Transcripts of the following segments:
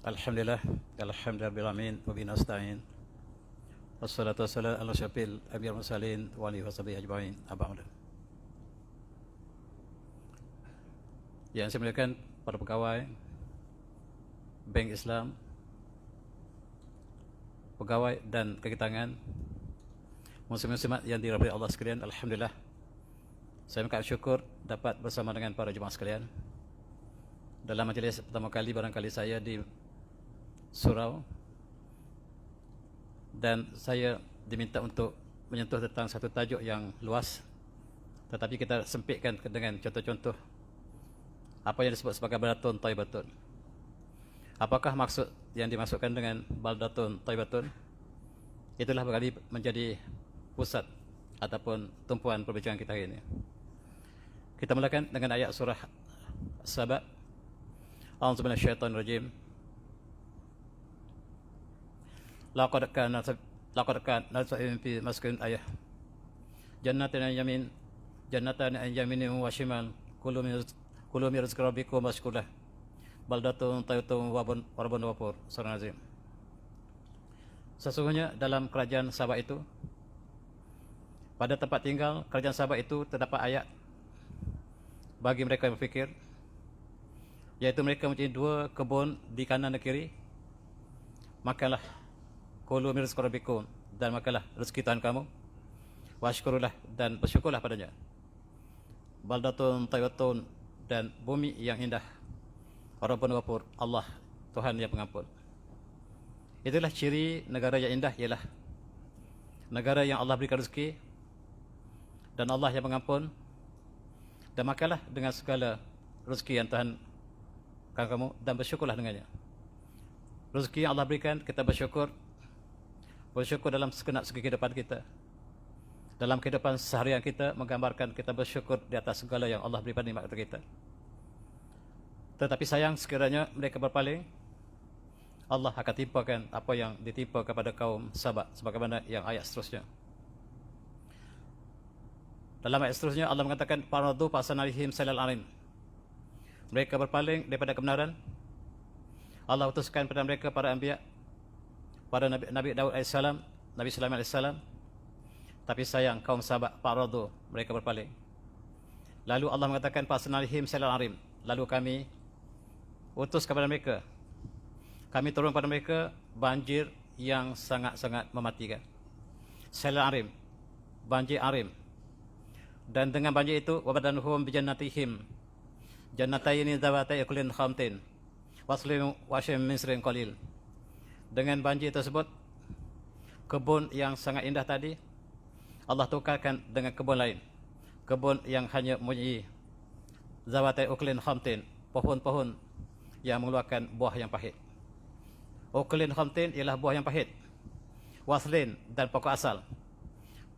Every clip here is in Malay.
Alhamdulillah, alhamdulillahirabbil wa bihi nasta'in. Wassalatu wassalamu ala syafil anbiya'il mursalin wa alihi washabihi ajma'in. Aba'd. Yang saya muliakan para pegawai Bank Islam, pegawai dan kaki tangan, muslim-muslimat yang dirahmati Allah sekalian, alhamdulillah. Saya mengucapkan syukur dapat bersama dengan para jemaah sekalian dalam majlis pertama kali barangkali saya di surau, dan saya diminta untuk menyentuh tentang satu tajuk yang luas, tetapi kita sempitkan dengan contoh-contoh apa yang disebut sebagai baldatun thayyibatun. Apakah maksud yang dimasukkan dengan baldatun thayyibatun? Itulah berkali menjadi pusat ataupun tumpuan perbincangan kita hari ini. Kita mulakan dengan ayat surah Saba. A'udzubillahi minasyaitonir rajim. Laqad kana fi maskin ayah. Jannatan an yaminin wa shimal. Kulu min rizqi rabbikum washkurlah. Baldatun thayyibun wa rabbun ghafur. Surah Azim. Sesungguhnya dalam kerajaan Sabah itu, pada tempat tinggal kerajaan Sabah itu terdapat ayat bagi mereka yang berfikir, yaitu mereka mempunyai dua kebun di kanan dan kiri. Makalah kulu min rizqi rabbikum, dan makalah rezeki Tuhan kamu, washkurullah, dan bersyukurlah padanya. Baldatun thayyibatun, dan bumi yang indah, rabbun ghafur, Allah Tuhan yang pengampun. Itulah ciri negara yang indah, ialah negara yang Allah berikan rezeki dan Allah yang pengampun. Dan makalah dengan segala rezeki yang Tuhan kamu, dan bersyukurlah dengannya. Rezeki yang Allah berikan, kita bersyukur dalam segenap segi kehidupan kita. Dalam kehidupan seharian kita menggambarkan kita bersyukur di atas segala yang Allah berikan nikmat kepada kita. Tetapi sayang, sekiranya mereka berpaling, Allah akan timpakan apa yang ditimpa kepada kaum Sabah, sebagaimana yang ayat seterusnya. Dalam ayat seterusnya Allah mengatakan, faradu fasanalihim salal arim. Mereka berpaling daripada kebenaran. Allah utuskan pada mereka para anbiya, pada Nabi Daud AS, Nabi Sulaiman AS. Tapi sayang, kaum Sabah, faradu, mereka berpaling. Lalu Allah mengatakan, fasanalihim salal arim. Lalu kami utus kepada mereka, kami turun pada mereka banjir yang sangat-sangat mematikan. Salal arim, banjir arim. Dan dengan banjir itu, wabadanuhum bijannatihim jannataini zawatai ukulin khamtin waslim wasyim min sirin qalil. Dengan banjir tersebut, kebun yang sangat indah tadi Allah tukarkan dengan kebun lain, kebun yang hanya mempunyai zawatai ukulin khamtin, pohon-pohon yang mengeluarkan buah yang pahit. Ukulin khamtin ialah buah yang pahit. Waslin, dan pokok asal.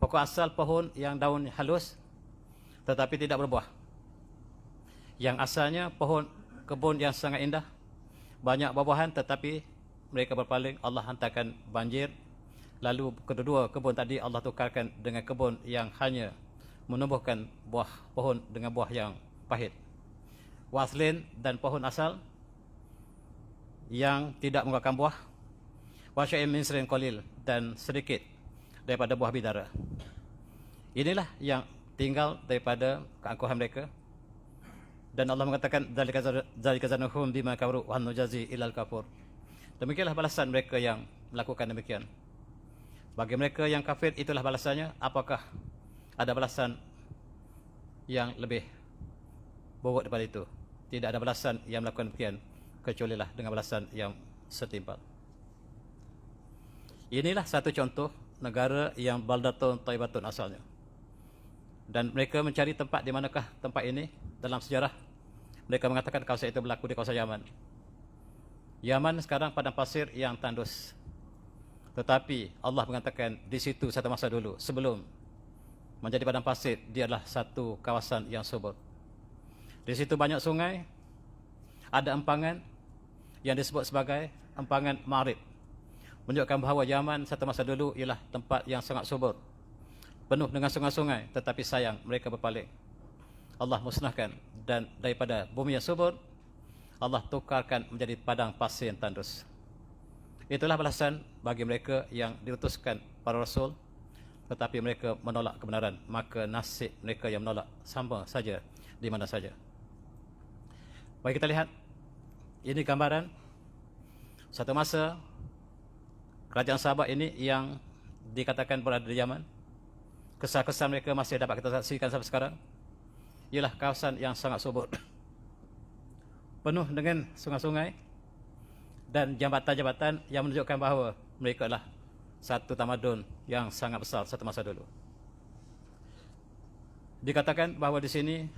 Pokok asal pohon yang daun halus tetapi tidak berbuah. Yang asalnya pohon kebun yang sangat indah, banyak buah-buahan, tetapi mereka berpaling, Allah hantarkan banjir. Lalu kedua kebun tadi Allah tukarkan dengan kebun yang hanya menumbuhkan buah, pohon dengan buah yang pahit. Waslin, dan pohon asal yang tidak mengeluarkan buah. Wasya'im min sirin qalil, dan sedikit daripada buah bidara. Inilah yang tinggal daripada keangkuhan mereka. Dan Allah mengatakan, dzalika zanuhum bima kafaru wa nujazi ilal kafur. Demikianlah balasan mereka yang melakukan demikian. Bagi mereka yang kafir, itulah balasannya. Apakah ada balasan yang lebih buruk daripada itu? Tidak ada balasan yang melakukan demikian, kecuali lah dengan balasan yang setimpal. Inilah satu contoh negara yang baldatun thayyibatun asalnya. Dan mereka mencari tempat di manakah tempat ini dalam sejarah. Mereka mengatakan kawasan itu berlaku di kawasan Yaman. Yaman sekarang padang pasir yang tandus. Tetapi Allah mengatakan di situ satu masa dulu, sebelum menjadi padang pasir, dia adalah satu kawasan yang subur. Di situ banyak sungai, ada empangan yang disebut sebagai empangan Ma'rib, menunjukkan bahawa Yaman satu masa dulu ialah tempat yang sangat subur, penuh dengan sungai-sungai. Tetapi sayang, mereka berpaling, Allah musnahkan. Dan daripada bumi yang subur, Allah tukarkan menjadi padang pasir yang tandus. Itulah balasan bagi mereka yang diutuskan para rasul, tetapi mereka menolak kebenaran. Maka nasib mereka yang menolak sama saja di mana saja. Mari kita lihat, ini gambaran satu masa kerajaan Sabak ini yang dikatakan berada di Yaman. Kesan-kesan mereka masih dapat kita saksikan sampai sekarang. Ialah kawasan yang sangat subur, penuh dengan sungai-sungai dan jambatan-jambatan yang menunjukkan bahawa mereka adalah satu tamadun yang sangat besar satu masa dulu. Dikatakan bahawa di sini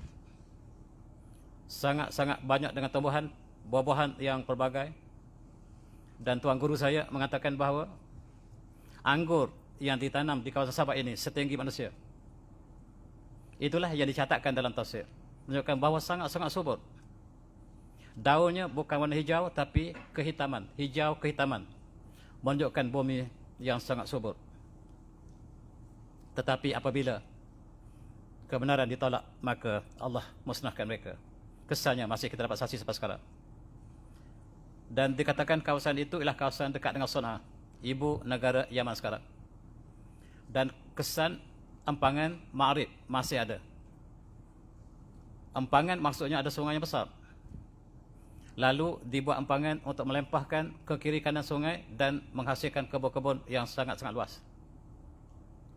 sangat-sangat banyak dengan tumbuhan, buah-buahan yang pelbagai. Dan tuan guru saya mengatakan bahawa anggur yang ditanam di kawasan Sabak ini setinggi manusia. Itulah yang dicatatkan dalam tafsir, menunjukkan bahawa sangat-sangat subur. Daunnya bukan warna hijau tapi kehitaman, hijau kehitaman, menunjukkan bumi yang sangat subur. Tetapi apabila kebenaran ditolak, maka Allah musnahkan mereka. Kesannya masih kita dapat saksi sampai sekarang. Dan dikatakan kawasan itu ialah kawasan dekat dengan Sana'a, ibu negara Yaman sekarang. Dan kesan empangan Ma'rib masih ada. Empangan maksudnya ada sungai yang besar. Lalu dibuat empangan untuk melempahkan ke kiri kanan sungai dan menghasilkan kebun-kebun yang sangat-sangat luas.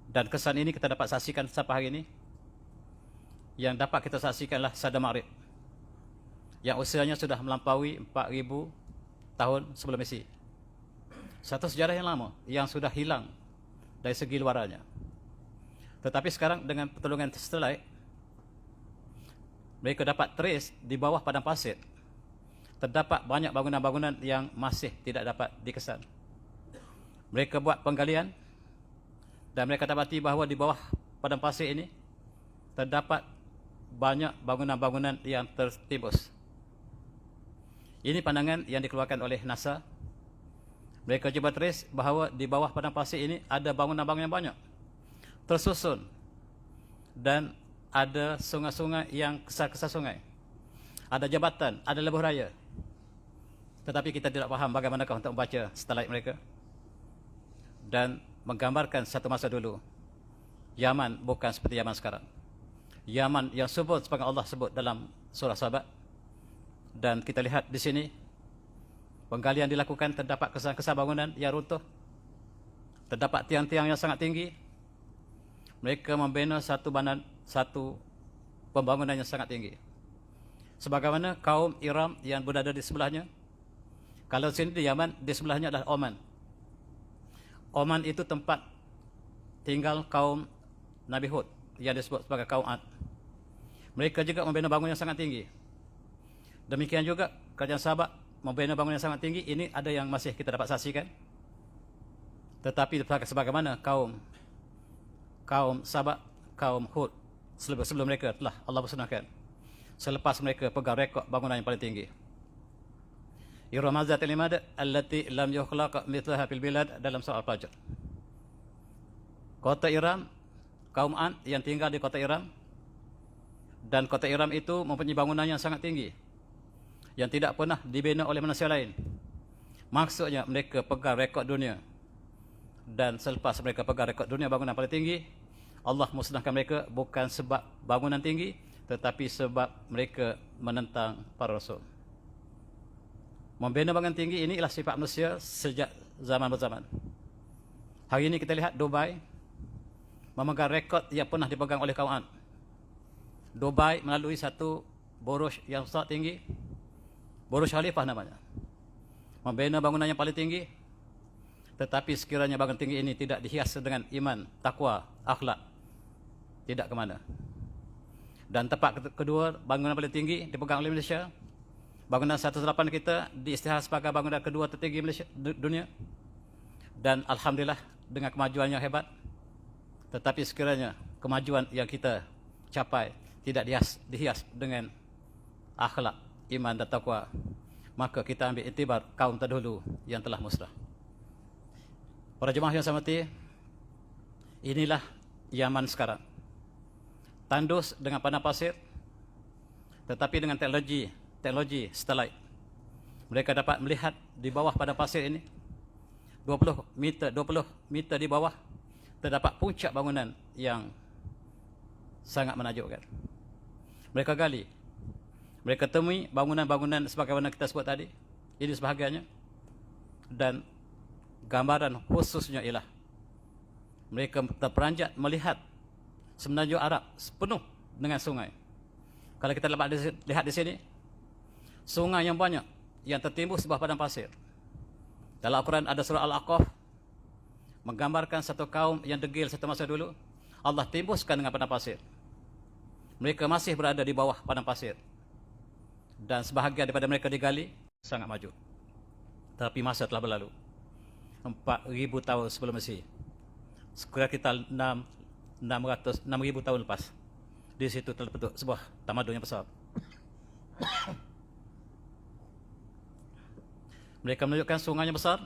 Dan kesan ini kita dapat saksikan sampai hari ini. Yang dapat kita saksikanlah Sada Ma'rib, yang usianya sudah melampaui 4,000 tahun sebelum Mesi. Satu sejarah yang lama yang sudah hilang dari segi luarannya. Tetapi sekarang dengan pertolongan satellite, mereka dapat trace di bawah padang pasir. Terdapat banyak bangunan-bangunan yang masih tidak dapat dikesan. Mereka buat penggalian dan mereka dapati bahawa di bawah padang pasir ini terdapat banyak bangunan-bangunan yang tertimbus. Ini pandangan yang dikeluarkan oleh NASA. Mereka cuba trace bahawa di bawah padang pasir ini ada bangunan-bangunan yang banyak tersusun dan ada sungai-sungai yang kesar-kesar sungai. Ada jambatan, ada lebuh raya. Tetapi kita tidak faham bagaimanakah untuk membaca satellite mereka. Dan menggambarkan satu masa dulu, Yaman bukan seperti Yaman sekarang. Yaman yang subur seperti Allah sebut dalam surah Sabak. Dan kita lihat di sini, penggalian dilakukan, terdapat kesan-kesan bangunan yang runtuh. Terdapat tiang-tiang yang sangat tinggi. Mereka membina satu pembangunan yang sangat tinggi. Sebagaimana kaum Iram yang berada di sebelahnya. Kalau sini di Yaman, di sebelahnya adalah Oman. Oman itu tempat tinggal kaum Nabi Hud yang disebut sebagai kaum Ad. Mereka juga membina bangunan yang sangat tinggi. Demikian juga kerajaan Sabak membina bangunan yang sangat tinggi. Ini ada yang masih kita dapat saksikan. Tetapi sebagaimana kaum Sabak, kaum Hud sebelum mereka telah Allah musnahkan selepas mereka pegang rekod bangunan yang paling tinggi. Irama zatil imad allati lam yukhlaq mithlaha fil bilad, dalam surah Al-Fajr. Kota Iram, kaum Ad yang tinggal di kota Iram, dan kota Iram itu mempunyai bangunan yang sangat tinggi yang tidak pernah dibina oleh manusia lain. Maksudnya mereka pegang rekod dunia. Dan selepas mereka pegang rekod dunia bangunan paling tinggi, Allah musnahkan mereka bukan sebab bangunan tinggi, tetapi sebab mereka menentang para rasul. Membina bangunan tinggi ini ialah sifat manusia sejak zaman berzaman. Hari ini kita lihat Dubai memegang rekod yang pernah dipegang oleh kaum Ad. Dubai melalui satu Buruj yang sangat tinggi, Buruj Khalifah namanya. Membina bangunan yang paling tinggi. Tetapi sekiranya bangunan tinggi ini tidak dihias dengan iman, takwa, akhlak, tidak ke mana. Dan tempat kedua, bangunan paling tinggi dipegang oleh Malaysia. Bangunan 108 kita diisytihar sebagai bangunan kedua tertinggi Malaysia, dunia. Dan alhamdulillah dengan kemajuan yang hebat. Tetapi sekiranya kemajuan yang kita capai tidak dihias dengan akhlak, iman dan takwa, maka kita ambil iktibar kaum terdahulu yang telah musnah. Para jemaah yang saya hormati, inilah Yaman sekarang. Tandus dengan padang pasir, tetapi dengan teknologi satellite Mereka dapat melihat di bawah padang pasir ini 20 meter di bawah terdapat puncak bangunan yang sangat menakjubkan. Mereka gali, mereka temui bangunan-bangunan sebagaimana kita sebut tadi. Ini sebahagiannya. Dan gambaran khususnya ialah mereka terperanjat melihat semenanjung Arab penuh dengan sungai. Kalau kita dapat lihat di sini, sungai yang banyak yang tertimbul sebuah padang pasir. Dalam Al-Quran ada surah Al-Aqaf menggambarkan satu kaum yang degil satu masa dulu. Allah timbuskan dengan padang pasir. Mereka masih berada di bawah padang pasir. Dan sebahagian daripada mereka digali sangat maju. Tapi masa telah berlalu. 4,000 tahun sebelum Mesih. Sekira kita 6,000 tahun lepas. Di situ terbentuk sebuah tamadun yang besar. Mereka menunjukkan sungai yang besar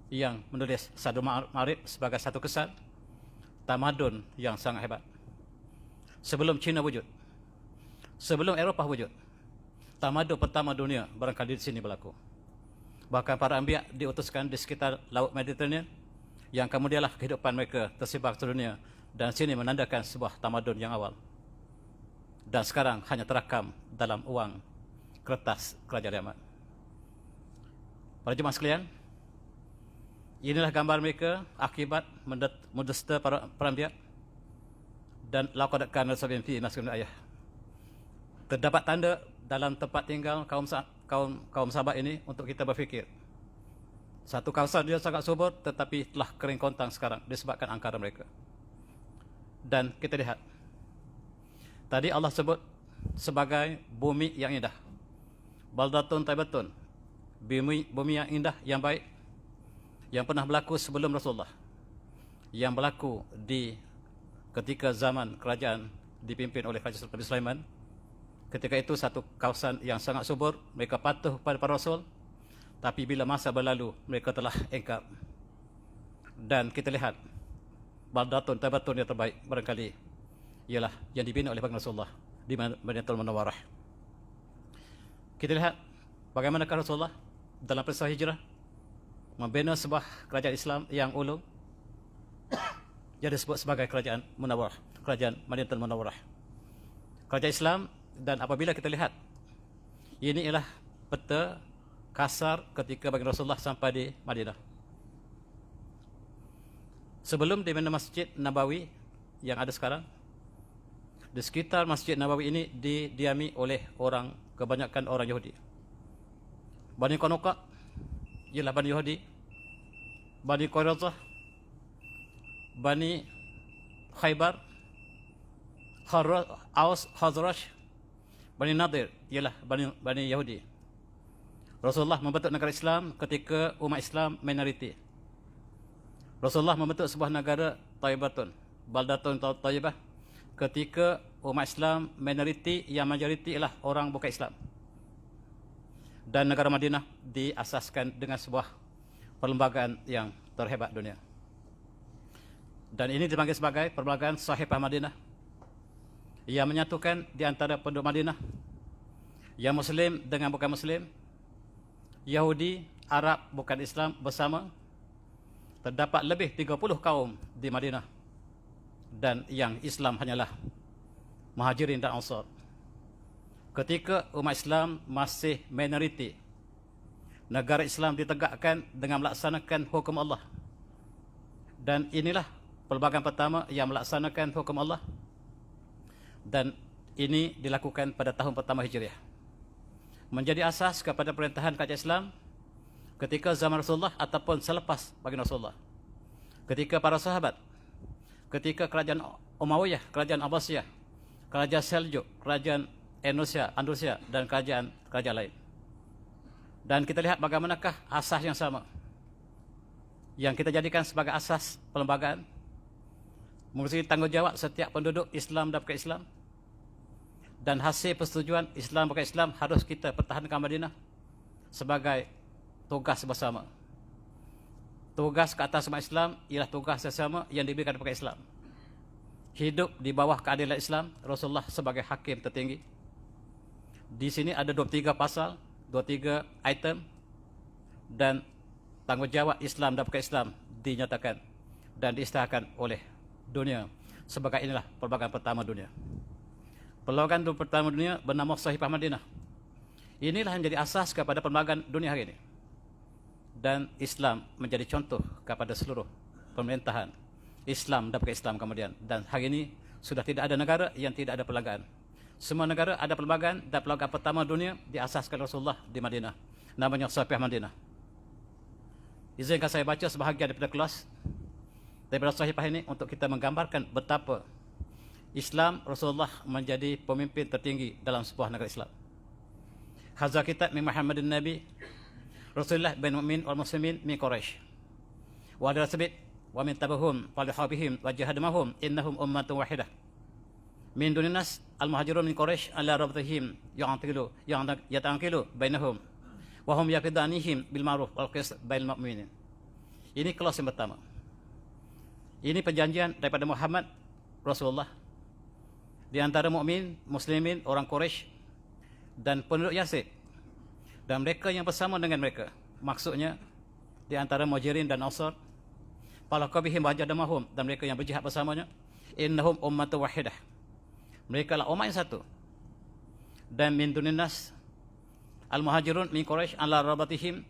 yang menulis Sadul Ma'arif sebagai satu kesan tamadun yang sangat hebat. Sebelum China wujud, sebelum Eropah wujud, tamadun pertama dunia barangkali di sini berlaku. Bahkan para anbiya diutuskan di sekitar Laut Mediterranean, yang kemudianlah kehidupan mereka tersebar ke dunia, dan sini menandakan sebuah tamadun yang awal. Dan sekarang hanya terakam dalam uang kertas Kerajaan Yaman. Para jemaah sekalian, inilah gambar mereka akibat mendusta para anbiya. Dan laqad kana sabin fi naskin ayah. Terdapat tanda dalam tempat tinggal kaum sahabat ini untuk kita berfikir. Satu kawasan dia sangat subur tetapi telah kering kontang sekarang disebabkan angkara mereka. Dan kita lihat, tadi Allah sebut sebagai bumi yang indah. Baldatun tayyibatun, bumi yang indah, yang baik, yang pernah berlaku sebelum Rasulullah, yang berlaku di ketika zaman kerajaan dipimpin oleh Raja Sultan Sulaiman. Ketika itu satu kawasan yang sangat subur, mereka patuh pada para Rasul. Tapi bila masa berlalu, mereka telah engkar. Dan kita lihat, baldatun tayyibatun yang terbaik barangkali ialah yang dibina oleh baginda Rasulullah di Madinatul Munawwarah. Kita lihat bagaimanakah Rasulullah dalam peristiwa hijrah membina sebuah kerajaan Islam yang ulung, yang disebut sebagai kerajaan Munawwarah, kerajaan Madinatul Munawwarah, kerajaan Islam. Dan apabila kita lihat, ini ialah peta kasar ketika baginda Rasulullah sampai di Madinah. Sebelum di mana Masjid Nabawi yang ada sekarang, di sekitar Masjid Nabawi ini didiami oleh kebanyakan orang Yahudi. Bani Qainuqa ialah Bani Yahudi, Bani Quraidah, Bani Khaybar, Aus, Khazraj, Bani Nadir ialah Bani Yahudi. Rasulullah membentuk negara Islam ketika umat Islam minoriti. Rasulullah membentuk sebuah negara Thayyibatun, Baldatun Thayyibah, ketika umat Islam minoriti, yang majoriti ialah orang bukan Islam. Dan negara Madinah diasaskan dengan sebuah perlembagaan yang terhebat dunia. Dan ini dipanggil sebagai perlembagaan Sahifah Madinah, yang menyatukan di antara penduduk Madinah yang Muslim dengan bukan Muslim, Yahudi, Arab bukan Islam bersama. Terdapat lebih 30 kaum di Madinah, dan yang Islam hanyalah Muhajirin dan Ansar. Ketika umat Islam masih minoriti, negara Islam ditegakkan dengan melaksanakan hukum Allah. Dan inilah pelbagai pertama yang melaksanakan hukum Allah. Dan ini dilakukan pada tahun pertama Hijriah, menjadi asas kepada perintahan kerajaan Islam ketika zaman Rasulullah ataupun selepas baginda Rasulullah. Ketika para sahabat, ketika kerajaan Umayyah, kerajaan Abbasiyah, kerajaan Seljuk, kerajaan Andalusia dan kerajaan lain. Dan kita lihat bagaimanakah asas yang sama yang kita jadikan sebagai asas perlembagaan, mengurusi tanggungjawab setiap penduduk Islam dan bukan Islam. Dan hasil persetujuan Islam bukan Islam harus kita pertahankan Madinah sebagai tugas bersama. Tugas ke atas umat Islam ialah tugas sesama yang diberikan kepada Islam. Hidup di bawah keadilan Islam, Rasulullah sebagai hakim tertinggi. Di sini ada 23 pasal 2-3 item, dan tanggungjawab Islam dan bukan Islam dinyatakan dan diisytiharkan oleh dunia sebagai inilah perlembagaan pertama dunia. Perlembagaan pertama dunia bernama Sahifah Madinah. Inilah yang menjadi asas kepada perlembagaan dunia hari ini. Dan Islam menjadi contoh kepada seluruh pemerintahan Islam dan bukan Islam kemudian. Dan hari ini sudah tidak ada negara yang tidak ada perlembagaan. Semua negara ada perlembagaan, dan perlembagaan pertama dunia diasaskan Rasulullah di Madinah. Namanya Sahifah Madinah. Izinkan saya baca sebahagian daripada kelas daripada Sahifah ini untuk kita menggambarkan betapa Islam Rasulullah menjadi pemimpin tertinggi dalam sebuah negara Islam. Hadza kitab min Muhammadin Nabi Rasulullah bin Mu'min wal Muslimin min Quraisy. Wa hadha sabit wa min tabahum falihabihim wa jahadmahum innahum ummatun wahidah. Min dunin nas al-muhajirun min Quraisy ala rabtihim yata'anqilu bainahum wa hum yaqidanihim bil ma'ruf wal qist bainal mu'minin. Ini kelas yang pertama. Ini perjanjian daripada Muhammad Rasulullah di antara mukmin, muslimin, orang Quraisy dan penduduk Yasrib, dan mereka yang bersama dengan mereka, maksudnya di antara Muhajirin dan Ansar, falaqabihim wajadamahum, dan mereka yang berjihad bersamanya, innahum ummatun wahidah, mereka lah umat yang satu. Dan min dunin nas al-muhajirun min Quraisy ala rabatihim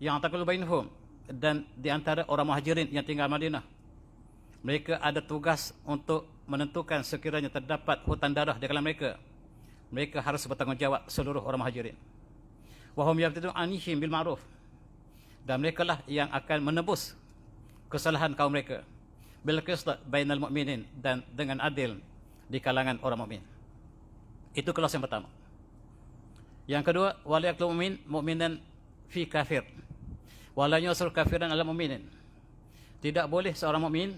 yang taqulu bainhum, dan di antara orang Muhajirin yang tinggal Madinah, mereka ada tugas untuk menentukan sekiranya terdapat hutang darah di kalangan mereka, mereka harus bertanggungjawab seluruh orang Muhajirin. Wa hum yaqtidun anihim bil ma'ruf, dan mereka lah yang akan menebus kesalahan kaum mereka, bil qist bainal mu'minin, dan dengan adil di kalangan orang mukmin. Itu kelas yang pertama. Yang kedua, wala yaqtul mu'min mu'minan fi kafir wala yusir kafiran ala mu'minin. Tidak boleh seorang mukmin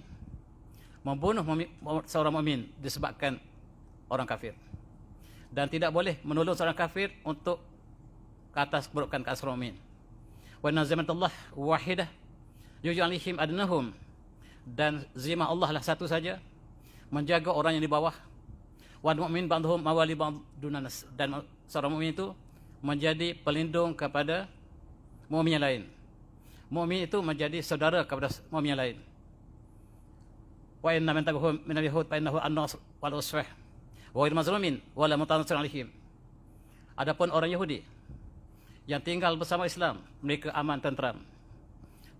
membunuh seorang mukmin disebabkan orang kafir, dan tidak boleh menolong seorang kafir untuk ke atas keburukan ke atas orang mukmin. Wa nazamatullah wahidah yuj'alihim adnahum, dan zimah Allah lah satu saja, menjaga orang yang di bawah. Wa mu'min ba'dhum mawali ba'dunas, dan seorang mukmin itu menjadi pelindung kepada mukmin yang lain. Mukmin itu menjadi saudara kepada mukmin yang lain. Wa inna man tabi'ahum min al-yahud fa innahu an-nas wal usfah wa ghairu mazlumin wala mutanasir alaihim. Adapun orang Yahudi yang tinggal bersama Islam, mereka aman tentram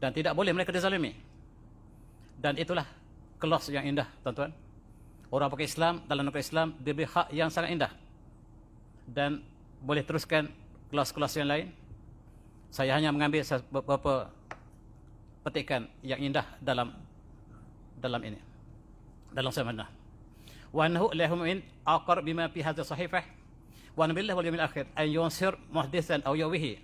dan tidak boleh mereka dizalimi. Dan itulah kelas yang indah, tuan-tuan. Orang pakai Islam dalam negara Islam diberi hak yang sangat indah. Dan boleh teruskan kelas-kelas yang lain. Saya hanya mengambil beberapa petikan yang indah dalam ini, dalam Sahifah. Wa annahu la yu'min aqar bima fi hadhihi sahifah wa nabillahi wal yawmil akhir an yunsir muhditsan aw yawihi.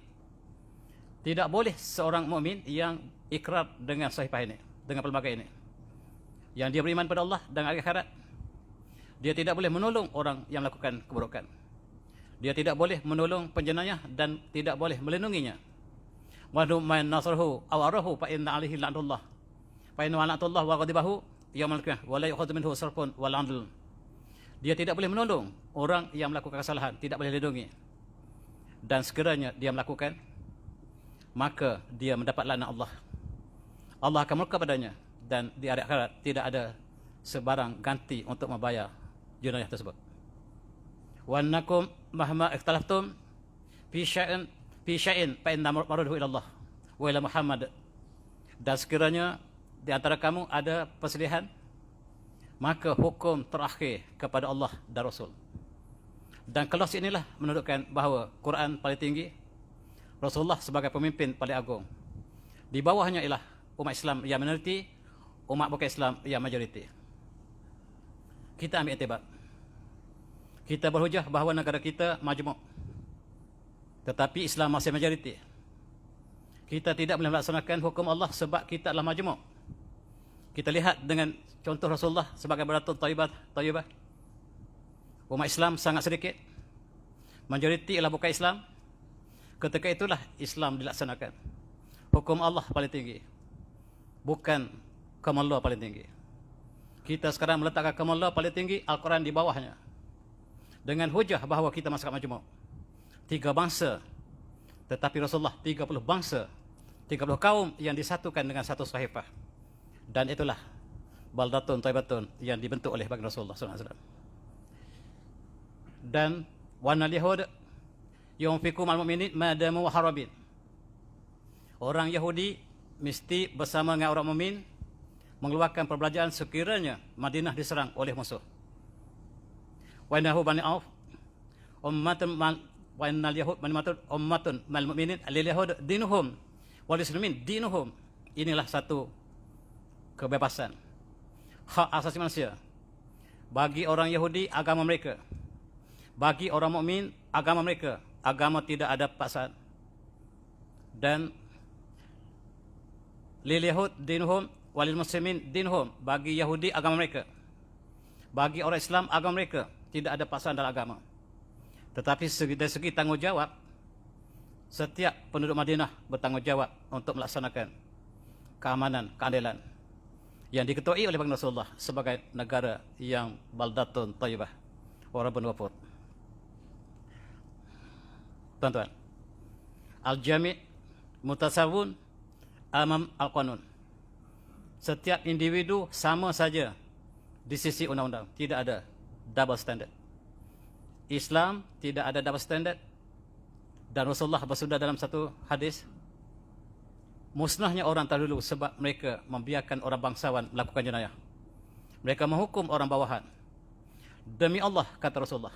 Tidak boleh seorang mukmin yang ikrar dengan sahifah ini, dengan pelbagai ini, yang dia beriman pada Allah dan hari akhirat, dia tidak boleh menolong orang yang melakukan keburukan. Dia tidak boleh menolong penjenayah dan tidak boleh melindunginya. Wa man nasrahu aw arahu fa inna alaihi la'natullah. Fa inna la'natullah wa ghadibahu yaumil qiyamah wa la yu'khadhu minhu sarfun wa la'dl. Dia tidak boleh menolong orang yang melakukan kesalahan, tidak boleh lindungi. Dan sekiranya dia melakukan, maka dia mendapat laknat Allah. Allah akan murka padanya, dan di akhirat tidak ada sebarang ganti untuk membayar jenayah tersebut. Wa annakum mahma ikhtalaftum fi syai'in fa inna marudhu ila Allah wa ila Muhammad. Dan sekiranya di antara kamu ada perselisihan, maka hukum terakhir kepada Allah dan Rasul. Dan kelas inilah menunjukkan bahawa Quran paling tinggi, Rasulullah sebagai pemimpin paling agung, di bawahnya ialah umat Islam yang minoriti, umat bukan Islam yang majoriti. Kita ambil iktibar. Kita berhujah bahawa negara kita majmuk, tetapi Islam masih majoriti. Kita tidak boleh melaksanakan hukum Allah sebab kita adalah majmuk. Kita lihat dengan contoh Rasulullah sebagai beratul tayyibah. Umat Islam sangat sedikit, majoriti ialah bukan Islam. Ketika itulah Islam dilaksanakan. Hukum Allah paling tinggi, bukan hukum Allah paling tinggi. Kita sekarang meletakkan hukum Allah paling tinggi, Al-Quran di bawahnya, dengan hujah bahawa kita masyarakat majmuk. 3 bangsa, tetapi Rasulullah 30 bangsa, 30 kaum yang disatukan dengan satu sahifah. Dan itulah baldatun thayyibatun yang dibentuk oleh baginda Rasulullah SAW. Dan wanal yahud yunfiqu ma'al mu'minin ma damu harabin. Orang Yahudi mesti bersama dengan orang mukmin mengeluarkan perbelanjaan sekiranya Madinah diserang oleh musuh. Wa innahu bani auf ummatun wa innal yahud bani matun ummatun mal mu'minin lil yahud dinuhum wal muslimin dinuhum. Inilah satu kebebasan, hak asasi manusia. Bagi orang Yahudi agama mereka, bagi orang mukmin agama mereka. Agama tidak ada paksaan. Dan lil yahud dinuhum walil muslimin dinuhum. Bagi Yahudi agama mereka, bagi orang Islam agama mereka. Tidak ada paksaan dalam agama. Tetapi dari segi tanggungjawab, setiap penduduk Madinah bertanggungjawab untuk melaksanakan keamanan, keadilan yang diketuai oleh baginda Rasulullah sebagai negara yang baldatun thayyibah wa rabbun ghafur. Tuan-tuan, al-jami' mutasawun amam al-qanun. Setiap individu sama saja di sisi undang-undang, tidak ada double standard. Islam tidak ada double standard. Dan Rasulullah bersabda dalam satu hadis, musnahnya orang terdahulu sebab mereka membiarkan orang bangsawan melakukan jenayah. Mereka menghukum orang bawahan. Demi Allah, kata Rasulullah,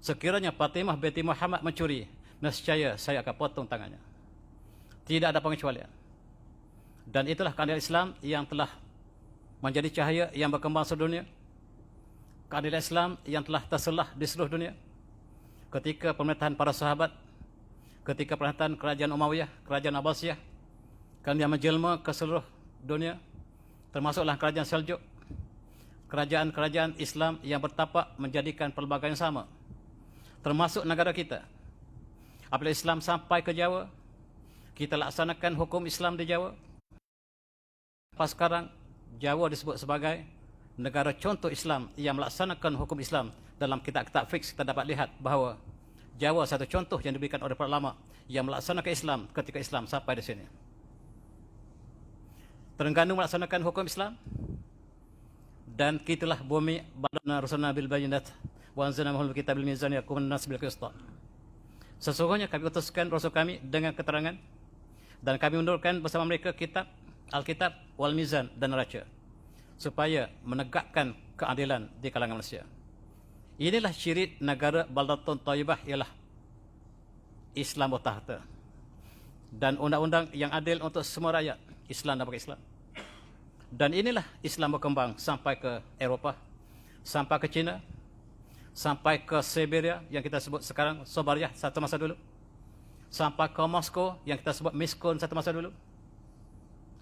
sekiranya Fatimah binti Muhammad mencuri, nescaya saya akan potong tangannya. Tidak ada pengecualian. Dan itulah keadilan Islam yang telah menjadi cahaya yang berkembang seluruh dunia. Keadilan Islam yang telah terselah di seluruh dunia. Ketika pemerintahan para sahabat, ketika pemerintahan kerajaan Umayyah, kerajaan Abbasiyah, kemudian menjelma ke seluruh dunia, termasuklah kerajaan Seljuk, kerajaan-kerajaan Islam yang bertapak menjadikan pelbagai yang sama, termasuk negara kita. Apabila Islam sampai ke Jawa, kita laksanakan hukum Islam di Jawa. Pas sekarang Jawa disebut sebagai negara contoh Islam yang melaksanakan hukum Islam. Dalam kitab-kitab fiqh kita dapat lihat bahawa Jawa satu contoh yang diberikan oleh para ulama yang melaksanakan Islam ketika Islam sampai di sini. Terengganu melaksanakan hukum Islam, dan kitalah bumi badana rusulna bil bayyinat wa anzalna ma'al kitabil mizan yaqumun nas bil qist. Sesungguhnya kami utuskan rasul kami dengan keterangan, dan kami menurunkan bersama mereka kitab, Alkitab wal mizan dan neraca, supaya menegakkan keadilan di kalangan manusia. Inilah ciri negara baldatun thayyibah, ialah Islam utahta dan undang-undang yang adil untuk semua rakyat, Islam dan bukan Islam. Dan inilah Islam berkembang sampai ke Eropah, sampai ke China, sampai ke Siberia yang kita sebut sekarang Sobariah satu masa dulu, sampai ke Moskow yang kita sebut Miskun satu masa dulu,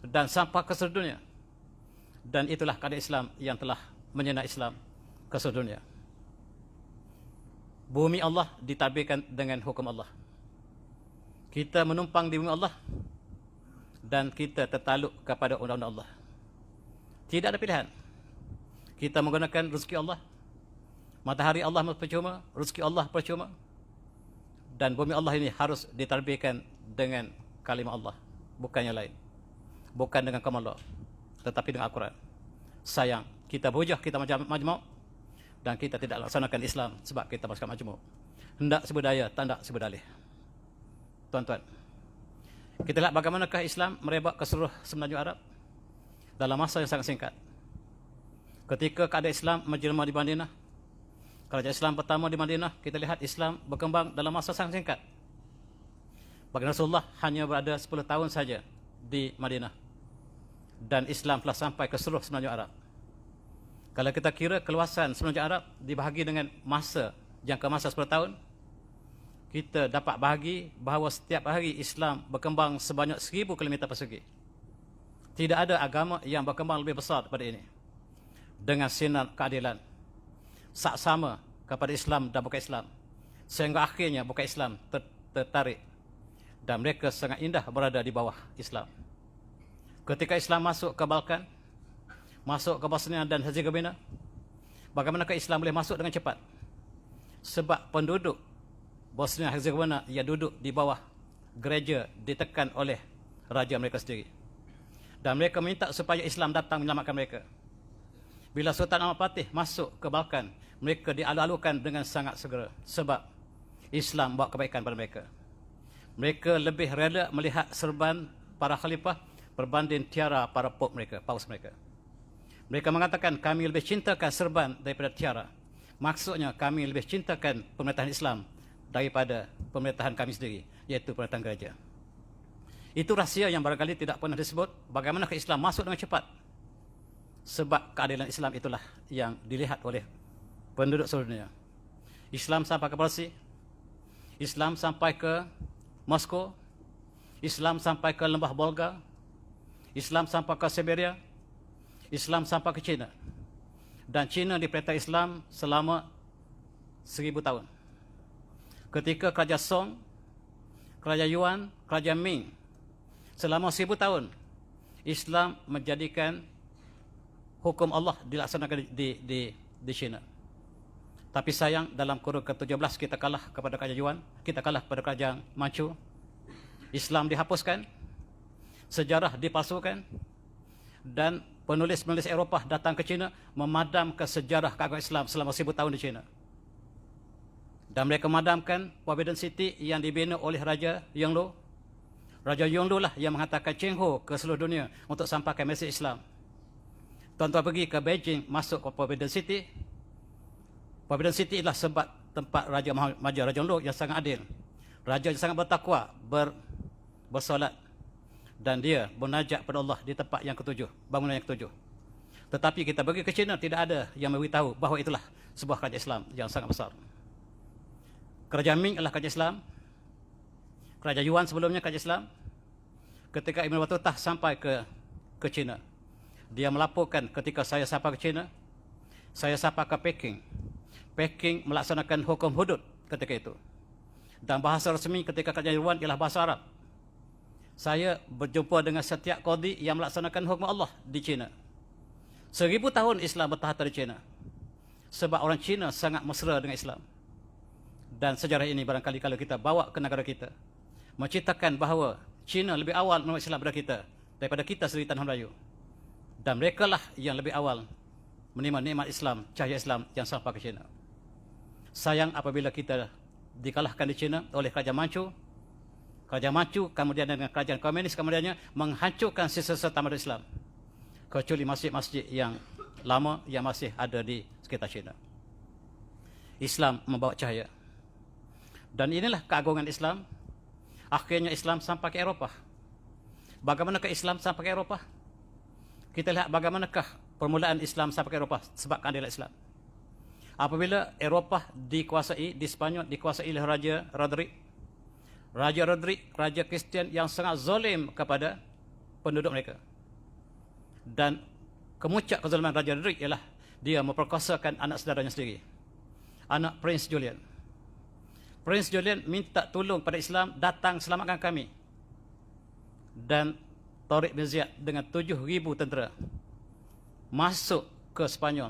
dan sampai ke seluruh dunia. Dan itulah keadaan Islam yang telah menyena Islam ke seluruh dunia. Bumi Allah ditabirkan dengan hukum Allah. Kita menumpang di bumi Allah dan kita tertaluk kepada undang-undang Allah. Tidak ada pilihan. Kita menggunakan rezeki Allah. Matahari Allah percuma, rezeki Allah percuma. Dan bumi Allah ini harus ditarbiyahkan dengan kalimah Allah, bukan yang lain. Bukan dengan kalam Allah, tetapi dengan Al-Quran. Sayang, kita berhujah, kita majmuk, dan kita tidak laksanakan Islam sebab kita pasukan majmuk. Hendak sebudaya, tak sebudalih. Tuan-tuan, kita lihat bagaimanakah Islam merebak ke seluruh semenanjung Arab dalam masa yang sangat singkat. Ketika keadaan Islam menjelma di Madinah, kerajaan Islam pertama di Madinah, kita lihat Islam berkembang dalam masa sangat singkat. Baginda Rasulullah hanya berada 10 tahun saja di Madinah, dan Islam telah sampai ke seluruh semenanjung Arab. Kalau kita kira keluasan semenanjung Arab dibahagi dengan masa, jangka masa 10 tahun, kita dapat bahagi bahawa setiap hari Islam berkembang sebanyak 1000 km persegi. Tidak ada agama yang berkembang lebih besar daripada ini, dengan sinar keadilan saksama kepada Islam dan bukan Islam, sehingga akhirnya bukan Islam tertarik, dan mereka sangat indah berada di bawah Islam. Ketika Islam masuk ke Balkan, masuk ke Bosnia dan Herzegovina, bagaimanakah Islam boleh masuk dengan cepat? Sebab penduduk Bosnia Herzegovina yang duduk di bawah gereja ditekan oleh raja mereka sendiri. Dan mereka minta supaya Islam datang menyelamatkan mereka. Bila Sultan Ahmad Fatih masuk ke Balkan, mereka dialu-alukan dengan sangat segera sebab Islam bawa kebaikan pada mereka. Mereka lebih rela melihat serban para khalifah berbanding tiara para pop mereka, paus mereka. Mereka mengatakan kami lebih cintakan serban daripada tiara. Maksudnya kami lebih cintakan pemerintahan Islam daripada pemerintahan kami sendiri, iaitu pemerintahan gereja. Itu rahsia yang barangkali tidak pernah disebut. Bagaimana ke Islam masuk dengan cepat? Sebab keadilan Islam itulah yang dilihat oleh penduduk seluruh dunia. Islam sampai ke Parsi, Islam sampai ke Moskow, Islam sampai ke lembah Volga, Islam sampai ke Siberia, Islam sampai ke China. Dan China diperintah Islam selama 1000 tahun. Ketika Kerajaan Song, Kerajaan Yuan, Kerajaan Ming, selama 1000 tahun, Islam menjadikan hukum Allah dilaksanakan di China. Tapi sayang, dalam kurun ke-17 kita kalah kepada Kerajaan Yuan, kita kalah kepada Kerajaan Manchu. Islam dihapuskan, sejarah dipalsukan, dan penulis-penulis Eropah datang ke China memadamkan sejarah keagamaan Islam selama 1000 tahun di China. Dan mereka memadamkan Forbidden City yang dibina oleh Raja Yongle. Raja Yongle lah yang menghantarkan Cheng Ho ke seluruh dunia untuk sampaikan mesej Islam. Tuan-tuan pergi ke Beijing, masuk ke Forbidden City. Forbidden City adalah sebab tempat Raja Yongle yang sangat adil. Raja yang sangat bertakwa, bersolat. Dan dia bernajak pada Allah di tempat yang ketujuh, bangunan yang ketujuh. Tetapi kita pergi ke China, tidak ada yang memberitahu bahawa itulah sebuah kerajaan Islam yang sangat besar. Kerajaan Ming adalah kerajaan Islam. Kerajaan Yuan sebelumnya kerajaan Islam. Ketika Ibn Battuta sampai ke China, dia melaporkan ketika saya sampai ke China, saya sampai ke Peking. Peking melaksanakan hukum hudud ketika itu. Dan bahasa resmi ketika kerajaan Yuan ialah bahasa Arab. Saya berjumpa dengan setiap qadi yang melaksanakan hukum Allah di China. 1000 tahun Islam bertahta di China. Sebab orang China sangat mesra dengan Islam. Dan sejarah ini barangkali kalau kita bawa ke negara kita, menceritakan bahawa China lebih awal menerima Islam daripada kita sendiri tanah Melayu. Dan mereka lah yang lebih awal menerima nikmat Islam, cahaya Islam yang sampai ke China. Sayang apabila kita dikalahkan di China oleh Kerajaan Manchu. Kerajaan Manchu kemudian dengan kerajaan komunis kemudiannya menghancurkan sisa-sisa tamadun Islam. Kecuali masjid-masjid yang lama yang masih ada di sekitar China. Islam membawa cahaya. Dan inilah keagungan Islam. Akhirnya Islam sampai ke Eropah. Bagaimanakah Islam sampai ke Eropah? Kita lihat bagaimanakah permulaan Islam sampai ke Eropah sebab keadilan Islam. Apabila Eropah dikuasai, di Spanyol dikuasai oleh Raja Roderick. Raja Roderick, Raja Kristian yang sangat zalim kepada penduduk mereka. Dan kemuncak kezaliman Raja Roderick ialah dia memperkosakan anak saudaranya sendiri, anak Prince Julian. Prince Julian minta tolong pada Islam, datang selamatkan kami. Dan Tariq bin Ziyad dengan 7,000 tentera masuk ke Spanyol.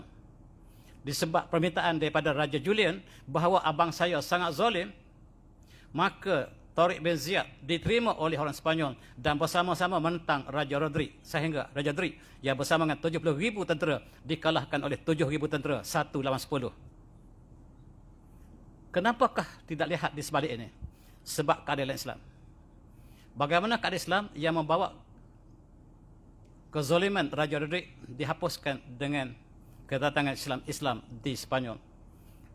Disebab permintaan daripada Raja Julian bahawa abang saya sangat zalim, maka Tariq bin Ziyad diterima oleh orang Spanyol dan bersama-sama menentang Raja Roderick, sehingga Raja Roderick yang bersama dengan 70,000 tentera dikalahkan oleh 7,000 tentera 1 lawan 10. Kenapakah tidak lihat di sebalik ini? Sebab keadilan Islam. Bagaimana keadilan Islam yang membawa kezaliman Raja Roderick dihapuskan dengan kedatangan Islam di Spanyol.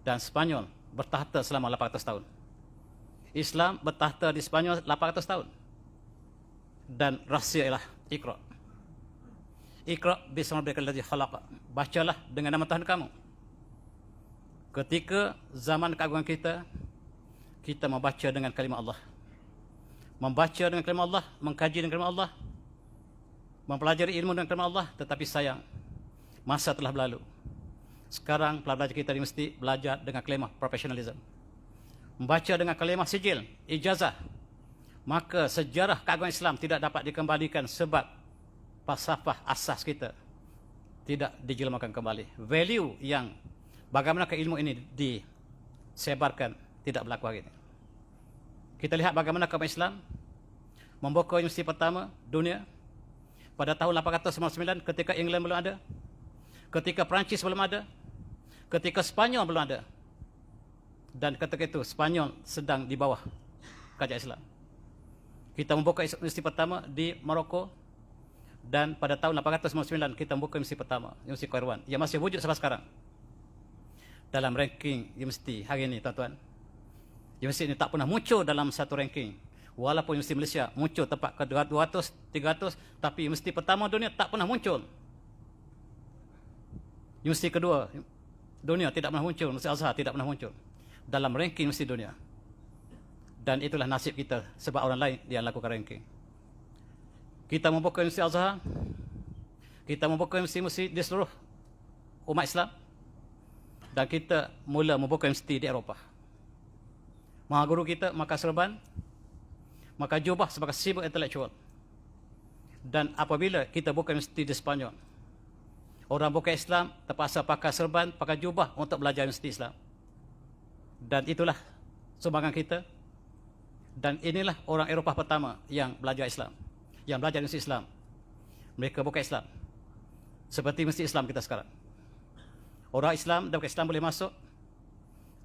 Dan Spanyol bertahta selama 800 tahun. Islam bertahta di Spanyol 800 tahun. Dan rahsia ialah Iqra. Iqra bismi rabbikal ladzi khalaq. Bacalah dengan nama Tuhan kamu. Ketika zaman keagungan kita, kita membaca dengan kalimah Allah. Membaca dengan kalimah Allah, mengkaji dengan kalimah Allah, mempelajari ilmu dengan kalimah Allah, tetapi sayang, masa telah berlalu. Sekarang pelajar kita mesti belajar dengan kalimah profesionalism. Membaca dengan kalimah sijil, ijazah, maka sejarah keagungan Islam tidak dapat dikembalikan sebab falsafah asas kita tidak dijelmakan kembali. Value yang bagaimana ilmu ini disebarkan tidak berlaku hari ini. Kita lihat bagaimana kaum Islam membuka universiti pertama dunia pada tahun 1899 ketika England belum ada, ketika Perancis belum ada, ketika Spanyol belum ada. Dan ketika itu Spanyol sedang di bawah kerajaan Islam. Kita membuka universiti pertama di Maroko, dan pada tahun 1899 kita membuka universiti pertama, Universiti Kairouan, yang masih wujud sampai sekarang. Dalam ranking universiti hari ini, tuan-tuan, universiti ini tak pernah muncul dalam satu ranking. Walaupun universiti Malaysia muncul tempat ke 200, 300, tapi universiti pertama dunia tak pernah muncul. Universiti kedua dunia tidak pernah muncul, Universiti Azhar tidak pernah muncul dalam ranking universiti dunia. Dan itulah nasib kita, sebab orang lain dia lakukan ranking. Kita membuka Universiti Azhar, kita membuka universiti di seluruh umat Islam, dan kita mula membuka universiti di Eropah. Maha guru kita maka serban, maka jubah sebagai simbol intelektual. Dan apabila kita buka universiti di Spanyol, orang bukan Islam terpaksa pakai serban, pakai jubah untuk belajar universiti Islam. Dan itulah sumbangan kita. Dan inilah orang Eropah pertama yang belajar Islam, yang belajar universiti Islam. Mereka bukan Islam seperti universiti Islam kita sekarang. Orang Islam dan bukan Islam boleh masuk.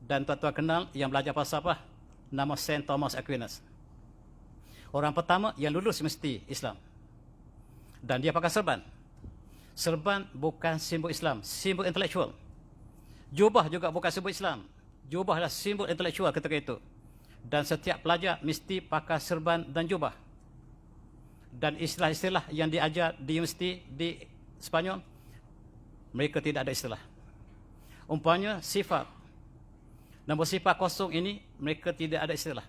Dan tuan-tuan kenal yang belajar falsafah, nama Saint Thomas Aquinas. Orang pertama yang lulus universiti Islam. Dan dia pakai serban. Serban bukan simbol Islam, simbol intelektual. Jubah juga bukan simbol Islam. Jubah adalah simbol intelektual ketika itu. Dan setiap pelajar mesti pakai serban dan jubah. Dan istilah-istilah yang diajar di universiti di Spanyol, mereka tidak ada istilah. Umpamanya sifat. Nombor sifat kosong ini, mereka tidak ada istilah.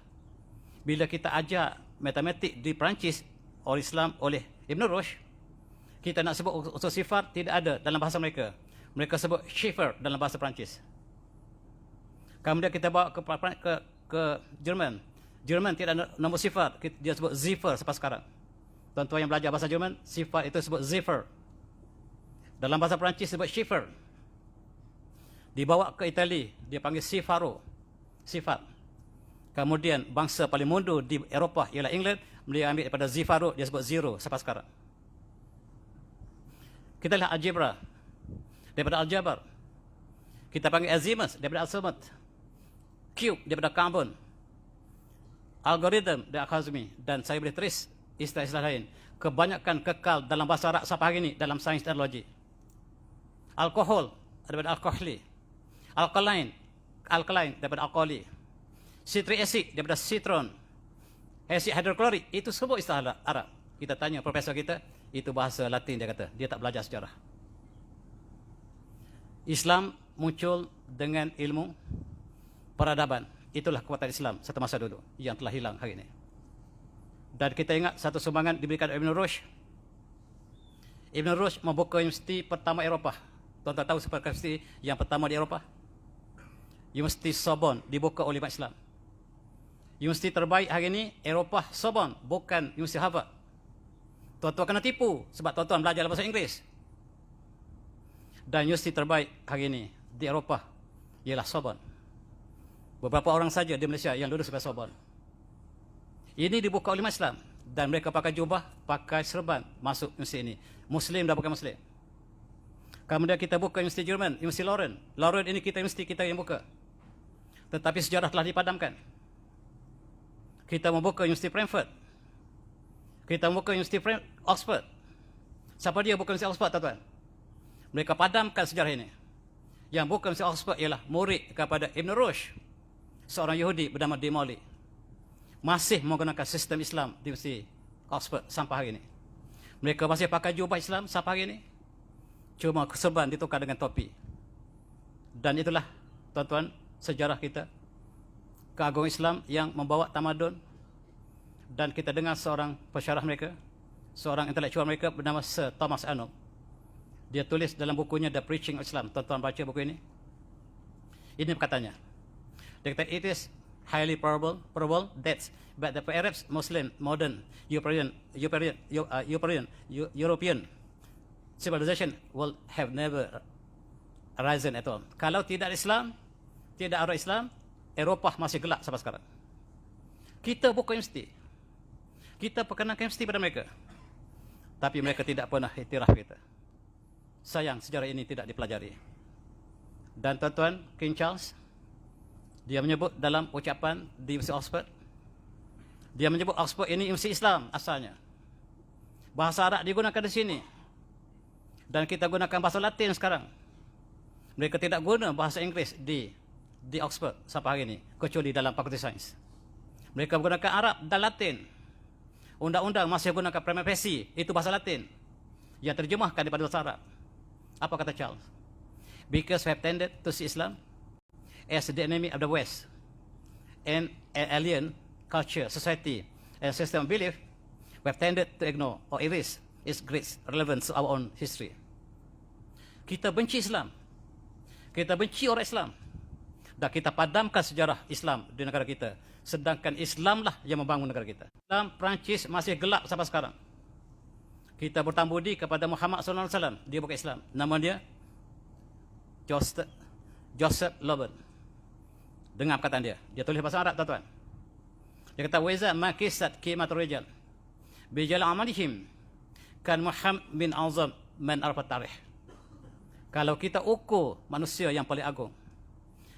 Bila kita ajar matematik di Perancis oleh Islam, oleh Ibn Rushd, kita nak sebut unsur sifat, tidak ada dalam bahasa mereka. Mereka sebut Schiffer dalam bahasa Perancis. Kemudian kita bawa ke Jerman. Jerman tidak ada nombor sifat, dia sebut Ziffer sampai sekarang. Tuan-tuan yang belajar bahasa Jerman, sifat itu sebut Ziffer. Dalam bahasa Perancis sebut Schiffer. Dibawa ke Itali, dia panggil Sifaro, sifat. Kemudian bangsa paling mundur di Eropah ialah England, dia ambil daripada Zifaro, dia sebut zero sampai sekarang. Kita lihat algebra daripada aljabar. Kita panggil azimuth daripada azimuth. Cube daripada carbon. Algorithm dari Al-Khwarizmi. Dan saya boleh tulis istilah-istilah lain. Kebanyakan kekal dalam bahasa Arab sampai hari ini dalam sains teknologi. Alkohol daripada alkoholi. Alkaline daripada alkali. Citric acid daripada citron. Acid hidroklorik, itu semua istilah Arab. Kita tanya profesor kita, itu bahasa Latin, dia kata. Dia tak belajar sejarah. Islam muncul dengan ilmu peradaban. Itulah kekuatan Islam satu masa dulu yang telah hilang hari ini. Dan kita ingat satu sumbangan diberikan oleh Ibn Rushd. Ibn Rushd membuka universiti pertama Eropah. Tuan-tuan tahu seperti universiti yang pertama di Eropah? Universiti Sorbonne dibuka oleh umat Islam. Universiti terbaik hari ini Eropah Sorbonne, bukan Universiti Harvard. Tuan-tuan kena tipu sebab tuan-tuan belajar bahasa Inggeris. Dan universiti terbaik hari ini di Eropah ialah Sorbonne. Beberapa orang saja di Malaysia yang lulus dari Sorbonne. Ini dibuka oleh umat Islam. Dan mereka pakai jubah, pakai serban masuk universiti ini. Muslim dan bukan Muslim. Kemudian kita buka universiti Jerman, Universiti Leuven. Leuven ini universiti kita yang buka. Tetapi sejarah telah dipadamkan. Kita membuka Universiti Frankfurt. Kita membuka Universiti Oxford. Siapa dia buka Universiti Oxford, tuan-tuan? Mereka padamkan sejarah ini. Yang buka Universiti Oxford ialah murid kepada Ibn Rushd, seorang Yahudi bernama De Mauli. Masih menggunakan sistem Islam di Universiti Oxford sampai hari ini. Mereka masih pakai jubah Islam sampai hari ini. Cuma serban ditukar dengan topi. Dan itulah, tuan-tuan, sejarah kita. Keagungan Islam yang membawa tamadun. Dan kita dengar seorang pensyarah mereka, seorang intelektual mereka bernama Sir Thomas Arnold. Dia tulis dalam bukunya The Preaching of Islam. Tuan-tuan baca buku ini. Ini perkataannya. Dia kata, it is highly probable that but the Arabs, Muslim, modern, European civilization will have never arisen at all. Kalau tidak ada Islam, tidak ada Islam, Eropah masih gelap sampai sekarang. Kita buka universiti. Kita perkenalkan universiti pada mereka. Tapi mereka tidak pernah iktiraf kita. Sayang, sejarah ini tidak dipelajari. Dan tuan-tuan, King Charles, dia menyebut dalam ucapan di Universiti Oxford, dia menyebut Oxford ini universiti Islam asalnya. Bahasa Arab digunakan di sini. Dan kita gunakan bahasa Latin sekarang. Mereka tidak guna bahasa Inggeris di Oxford sampai hari ini, kecuali dalam Fakulti Sains. Mereka menggunakan Arab dan Latin. Undang-undang masih gunakan prima facie, itu bahasa Latin yang terjemahkan daripada bahasa Arab. Apa kata Charles? Because we have tended to see Islam as the enemy of the West and an alien culture, society, and system of belief, we have tended to ignore or erase its great relevance to our own history. Kita benci Islam. Kita benci orang Islam. Dan kita padamkan sejarah Islam di negara kita. Sedangkan Islamlah yang membangun negara kita. Islam Perancis masih gelap sampai sekarang. Kita bertamu budi kepada Muhammad SAW. Dia bukan Islam. Nama dia Joseph Loban. Dengar perkataan dia. Dia tulis bahasa Arab, tuan-tuan. Dia kata, "Weza makisat qimatul rijal bijal amalihim kan Muhammad bin Azam man arfa tarikh." Kalau kita ukur manusia yang paling agung,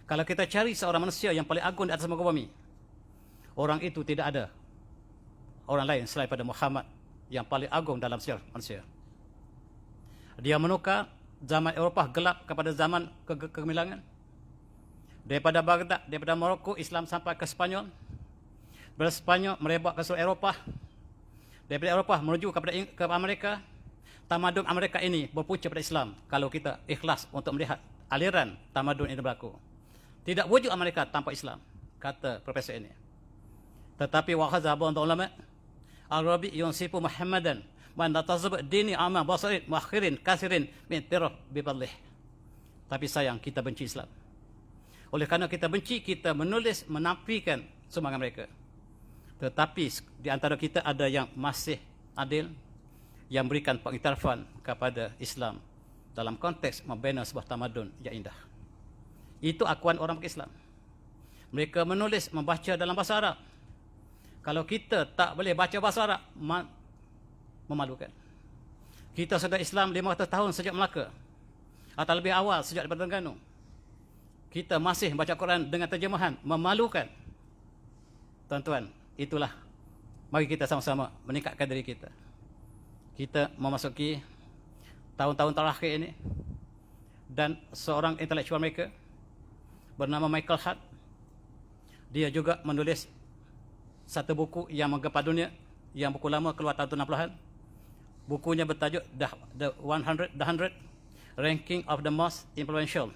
kalau kita cari seorang manusia yang paling agung di atas muka bumi, orang itu tidak ada orang lain selain pada Muhammad yang paling agung dalam sejarah manusia. Dia menukar zaman Eropah gelap kepada zaman kegemilangan. Daripada Baghdad, daripada Morocco, Islam sampai ke Spanyol. Dari Spanyol merebak ke seluruh Eropah. Daripada Eropah menuju ke Amerika. Tamadun Amerika ini berpunca pada Islam. Kalau kita ikhlas untuk melihat aliran tamadun ini berlaku. Tidak wujud Amerika tanpa Islam, kata profesor ini. Tetapi wahadha ba'd ulama al-Rabi yunsifu Muhammadan man tatazab dini amma basarin muakhirin kasirin min tiraf bifadlih. Tapi sayang, kita benci Islam. Oleh kerana kita benci, kita menulis menafikan semangat mereka. Tetapi di antara kita ada yang masih adil, yang berikan pengiktirafan kepada Islam dalam konteks membina sebuah tamadun yang indah. Itu akuan orang Islam. Mereka menulis, membaca dalam bahasa Arab. Kalau kita tak boleh baca bahasa Arab, memalukan. Kita sudah Islam 500 tahun sejak Melaka, atau lebih awal sejak daripada Terengganu. Kita masih baca Quran dengan terjemahan, memalukan. Tuan-tuan, itulah, mari kita sama-sama meningkatkan diri kita. Kita memasuki tahun-tahun terakhir ini, dan seorang intelektual mereka bernama Michael Hart, dia juga menulis satu buku yang menggempar dunia, yang buku lama keluar tahun 60-an. Bukunya bertajuk The 100 Ranking of the Most Influential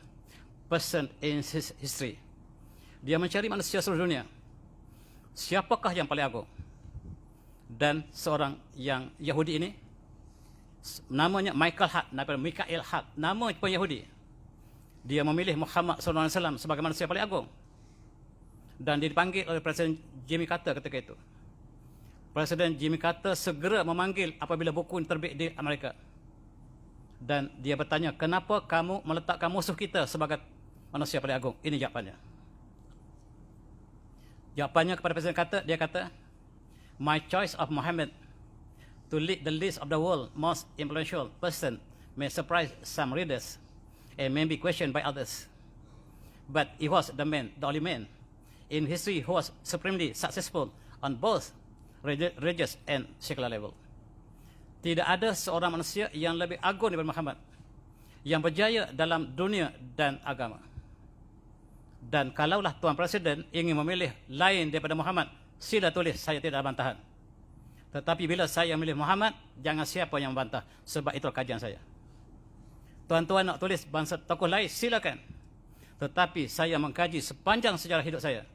Person in History. Dia mencari manusia seluruh dunia. Siapakah yang paling agung? Dan seorang yang Yahudi ini, namanya Michael Hart, Michael Hart, nama pun Yahudi. Dia memilih Muhammad SAW sebagai manusia paling agung. Dan dia dipanggil oleh Presiden Jimmy Carter ketika itu. Presiden Jimmy Carter segera memanggil apabila buku ini terbit di Amerika. Dan dia bertanya, kenapa kamu meletakkan musuh kita sebagai manusia paling agung? Ini jawapannya. Jawapannya kepada Presiden Carter, dia kata, "My choice of Muhammad to lead the list of the world's most influential person may surprise some readers and may be questioned by others. But he was the only man in history who was supremely successful on both religious and secular level." Tidak ada seorang manusia yang lebih agung daripada Muhammad, yang berjaya dalam dunia dan agama. Dan kalaulah Tuan Presiden ingin memilih lain daripada Muhammad, sila tulis, saya tidak ada bantahan. Tetapi bila saya memilih Muhammad, jangan siapa yang membantah, sebab itu kajian saya. Tuan-tuan nak tulis bangsa tokoh lain, silakan. Tetapi saya mengkaji sepanjang sejarah hidup saya.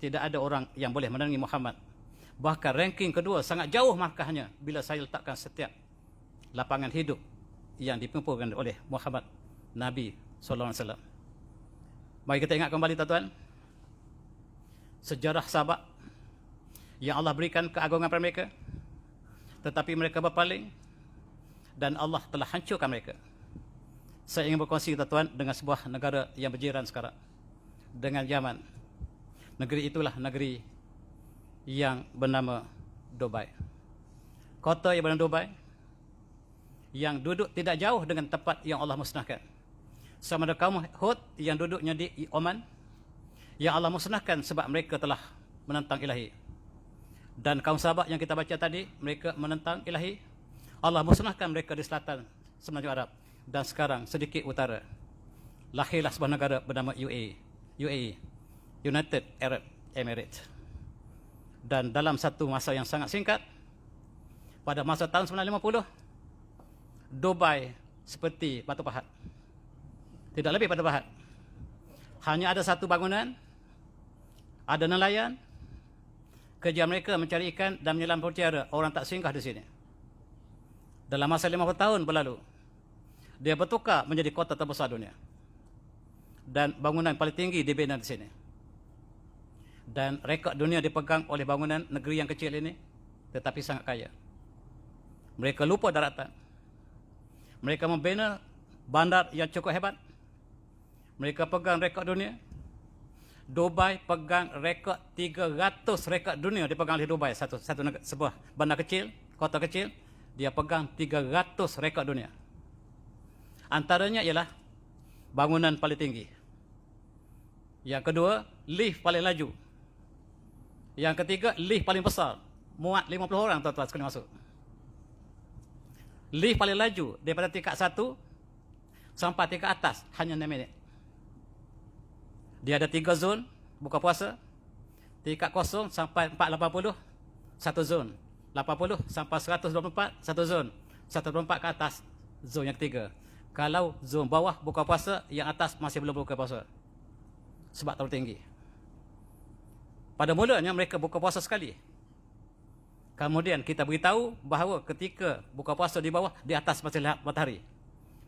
Tidak ada orang yang boleh menandingi Muhammad. Bahkan ranking kedua sangat jauh markahnya bila saya letakkan setiap lapangan hidup yang dipimpin oleh Muhammad Nabi SAW. Mari kita ingat kembali, tuan-tuan, sejarah sahabat yang Allah berikan keagungan pada mereka, tetapi mereka berpaling dan Allah telah hancurkan mereka. Saya ingin berkongsi, tuan-tuan, dengan sebuah negara yang berjiran sekarang dengan Yaman. Negeri itulah negeri yang bernama Dubai. Kota yang bernama Dubai yang duduk tidak jauh dengan tempat yang Allah musnahkan. Sama ada kaum Hud yang duduknya di Oman, yang Allah musnahkan sebab mereka telah menentang ilahi. Dan kaum Sahabat yang kita baca tadi, mereka menentang ilahi. Allah musnahkan mereka di selatan Semenanjung Arab. Dan sekarang sedikit utara, lahirlah sebuah negara bernama UAE, United Arab Emirates. Dan dalam satu masa yang sangat singkat, pada masa tahun 1950, Dubai seperti batu pahat. Tidak lebih pada pahat. Hanya ada satu bangunan, ada nelayan, kerja mereka mencari ikan dan menyelam mutiara. Orang tak singgah di sini. Dalam masa 50 tahun berlalu, dia bertukar menjadi kota terbesar dunia. Dan bangunan paling tinggi dibina di sini. Dan rekod dunia dipegang oleh bangunan negeri yang kecil ini, tetapi sangat kaya. Mereka lupa daratan. Mereka membina bandar yang cukup hebat. Mereka pegang rekod dunia. Dubai pegang rekod 300 rekod dunia dipegang oleh Dubai. Sebuah bandar kecil, kota kecil, dia pegang 300 rekod dunia. Antaranya ialah bangunan paling tinggi. Yang kedua, lift paling laju. Yang ketiga, lift paling besar. Muat 50 orang tuan-tuan sekali masuk. Lift paling laju daripada tingkat 1 sampai tingkat atas hanya 6 minit. Dia ada 3 zon buka puasa. Tingkat 0 sampai 480, 1 zon. 80 sampai 124, 1 zon. 124 ke atas, zon yang ketiga. Kalau zon bawah buka puasa, yang atas masih belum buka puasa. Sebab terlalu tinggi. Pada mulanya mereka buka puasa sekali. Kemudian kita beritahu bahawa ketika buka puasa di bawah, di atas masih lihat matahari.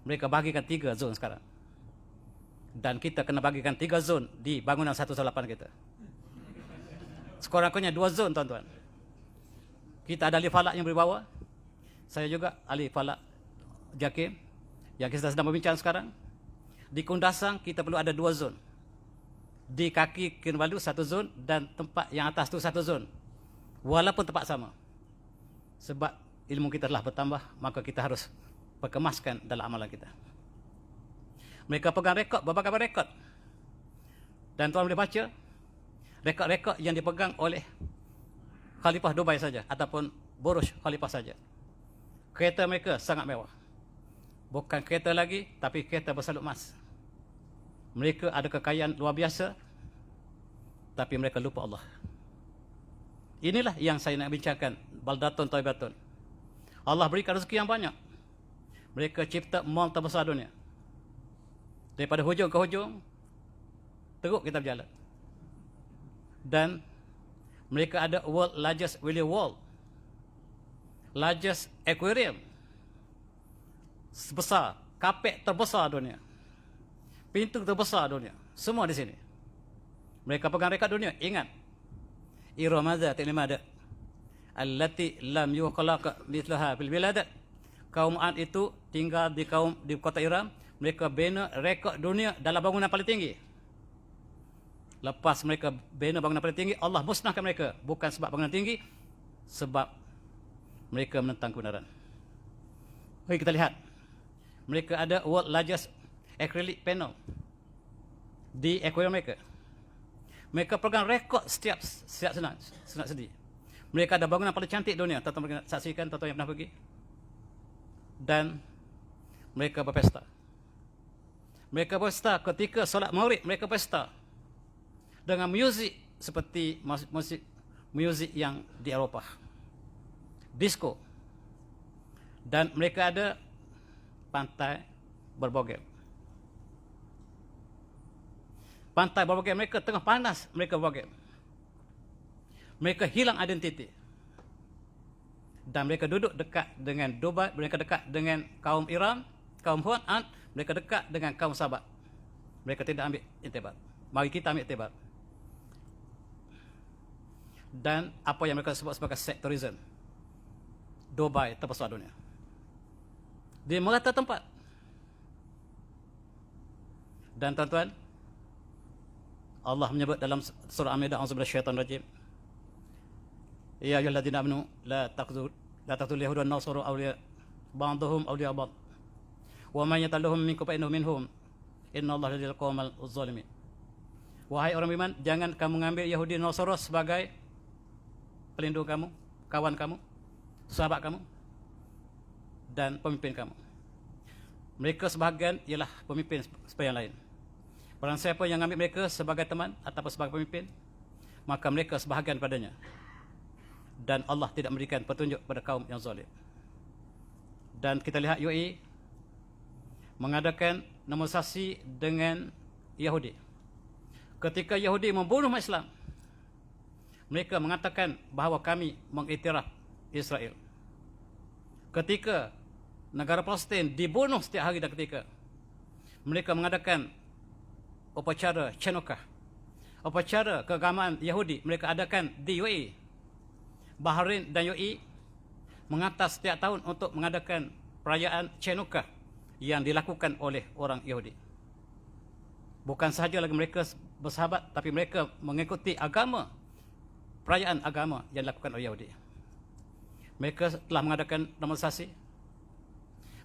Mereka bagikan 3 zon sekarang. Dan kita kena bagikan 3 zon di bangunan 118 kita. Sekurang-kurangnya 2 zon tuan-tuan. Kita ada ahli falak yang berbawa. Saya juga ahli falak JAKIM yang kita sedang berbincang sekarang. Di Kundasang kita perlu ada 2 zon. Di kaki Kinabalu 1 zon dan tempat yang atas tu 1 zon. Walaupun tempat sama. Sebab ilmu kita telah bertambah, maka kita harus perkemaskan dalam amalan kita. Mereka pegang rekod, berbagai rekod. Dan tuan boleh baca rekod-rekod yang dipegang oleh Khalifah Dubai saja ataupun Burj Khalifah saja. Kereta mereka sangat mewah. Bukan kereta lagi, tapi kereta bersalut emas. Mereka ada kekayaan luar biasa, tapi mereka lupa Allah. Inilah yang saya nak bincangkan, baldatun taibatun. Allah berikan rezeki yang banyak. Mereka cipta mall terbesar dunia. Daripada hujung ke hujung, teruk kita berjalan. Dan mereka ada world largest largest aquarium. Sebesar, kapek terbesar dunia. Pintu terbesar dunia. Semua di sini. Mereka pegang rekod dunia. Ingat. Iramaza tilimada. Allati lam yukhlaq mithlaha fil bilad. Kaum Ad itu tinggal di kota Iram. Mereka bina rekod dunia dalam bangunan paling tinggi. Lepas mereka bina bangunan paling tinggi, Allah musnahkan mereka. Bukan sebab bangunan tinggi, sebab mereka menentang kebenaran. Mari kita lihat. Mereka ada world largest acrylic panel di aquarium mereka. Mereka pegang rekod setiap senat sedi. Mereka ada bangunan paling cantik dunia. Tuan-tuan saksikan, tuan-tuan yang pernah pergi. Dan mereka berpesta. Mereka berpesta ketika solat maghrib, mereka berpesta dengan muzik seperti muzik yang di Eropah. Disco. Dan mereka ada pantai berbogel. Pantai berbogel mereka tengah panas, mereka berbogel. Mereka hilang identiti. Dan mereka duduk dekat dengan Dubai, mereka dekat dengan kaum Iran, kaum Hud, mereka dekat dengan kaum Sahabat. Mereka tidak ambil iktibar. Mari kita ambil iktibar. Dan apa yang mereka sebut sebagai sectorism. Dubai terbesar dunia. Di merata tempat. Dan tuan-tuan, Allah menyebut dalam surah Al-Maidah, A'udzubillahi minasyaitonir rajim. Ya ayyuhalladzina amanu la taqtulul yahuda wan nasara awliya ba'dhum awliya ba'd. Wa man yatallahum minkum fa innahu minhum. Innallaha la yuhibbul qaumal zalimin. Wahai orang beriman, jangan kamu mengambil Yahudi dan Nasara sebagai pelindung kamu, kawan kamu, sahabat kamu, dan pemimpin kamu. Mereka sebahagian ialah pemimpin sebagian lain. Barang siapa yang ambil mereka sebagai teman atau sebagai pemimpin, maka mereka sebahagian padanya. Dan Allah tidak memberikan petunjuk pada kaum yang zalim. Dan kita lihat UAE mengadakan negosiasi dengan Yahudi. Ketika Yahudi membunuh umat Islam, mereka mengatakan bahawa kami mengiktiraf Israel. Ketika negara Palestin dibunuh setiap hari dan ketika, mereka mengadakan upacara Chanukah, upacara keagamaan Yahudi mereka adakan di UAE. Bahrain dan UAE mengatas setiap tahun untuk mengadakan perayaan Chanukah yang dilakukan oleh orang Yahudi. Bukan sahaja lagi mereka bersahabat, tapi mereka mengikuti agama, perayaan agama yang dilakukan oleh Yahudi. Mereka telah mengadakan demonstrasi.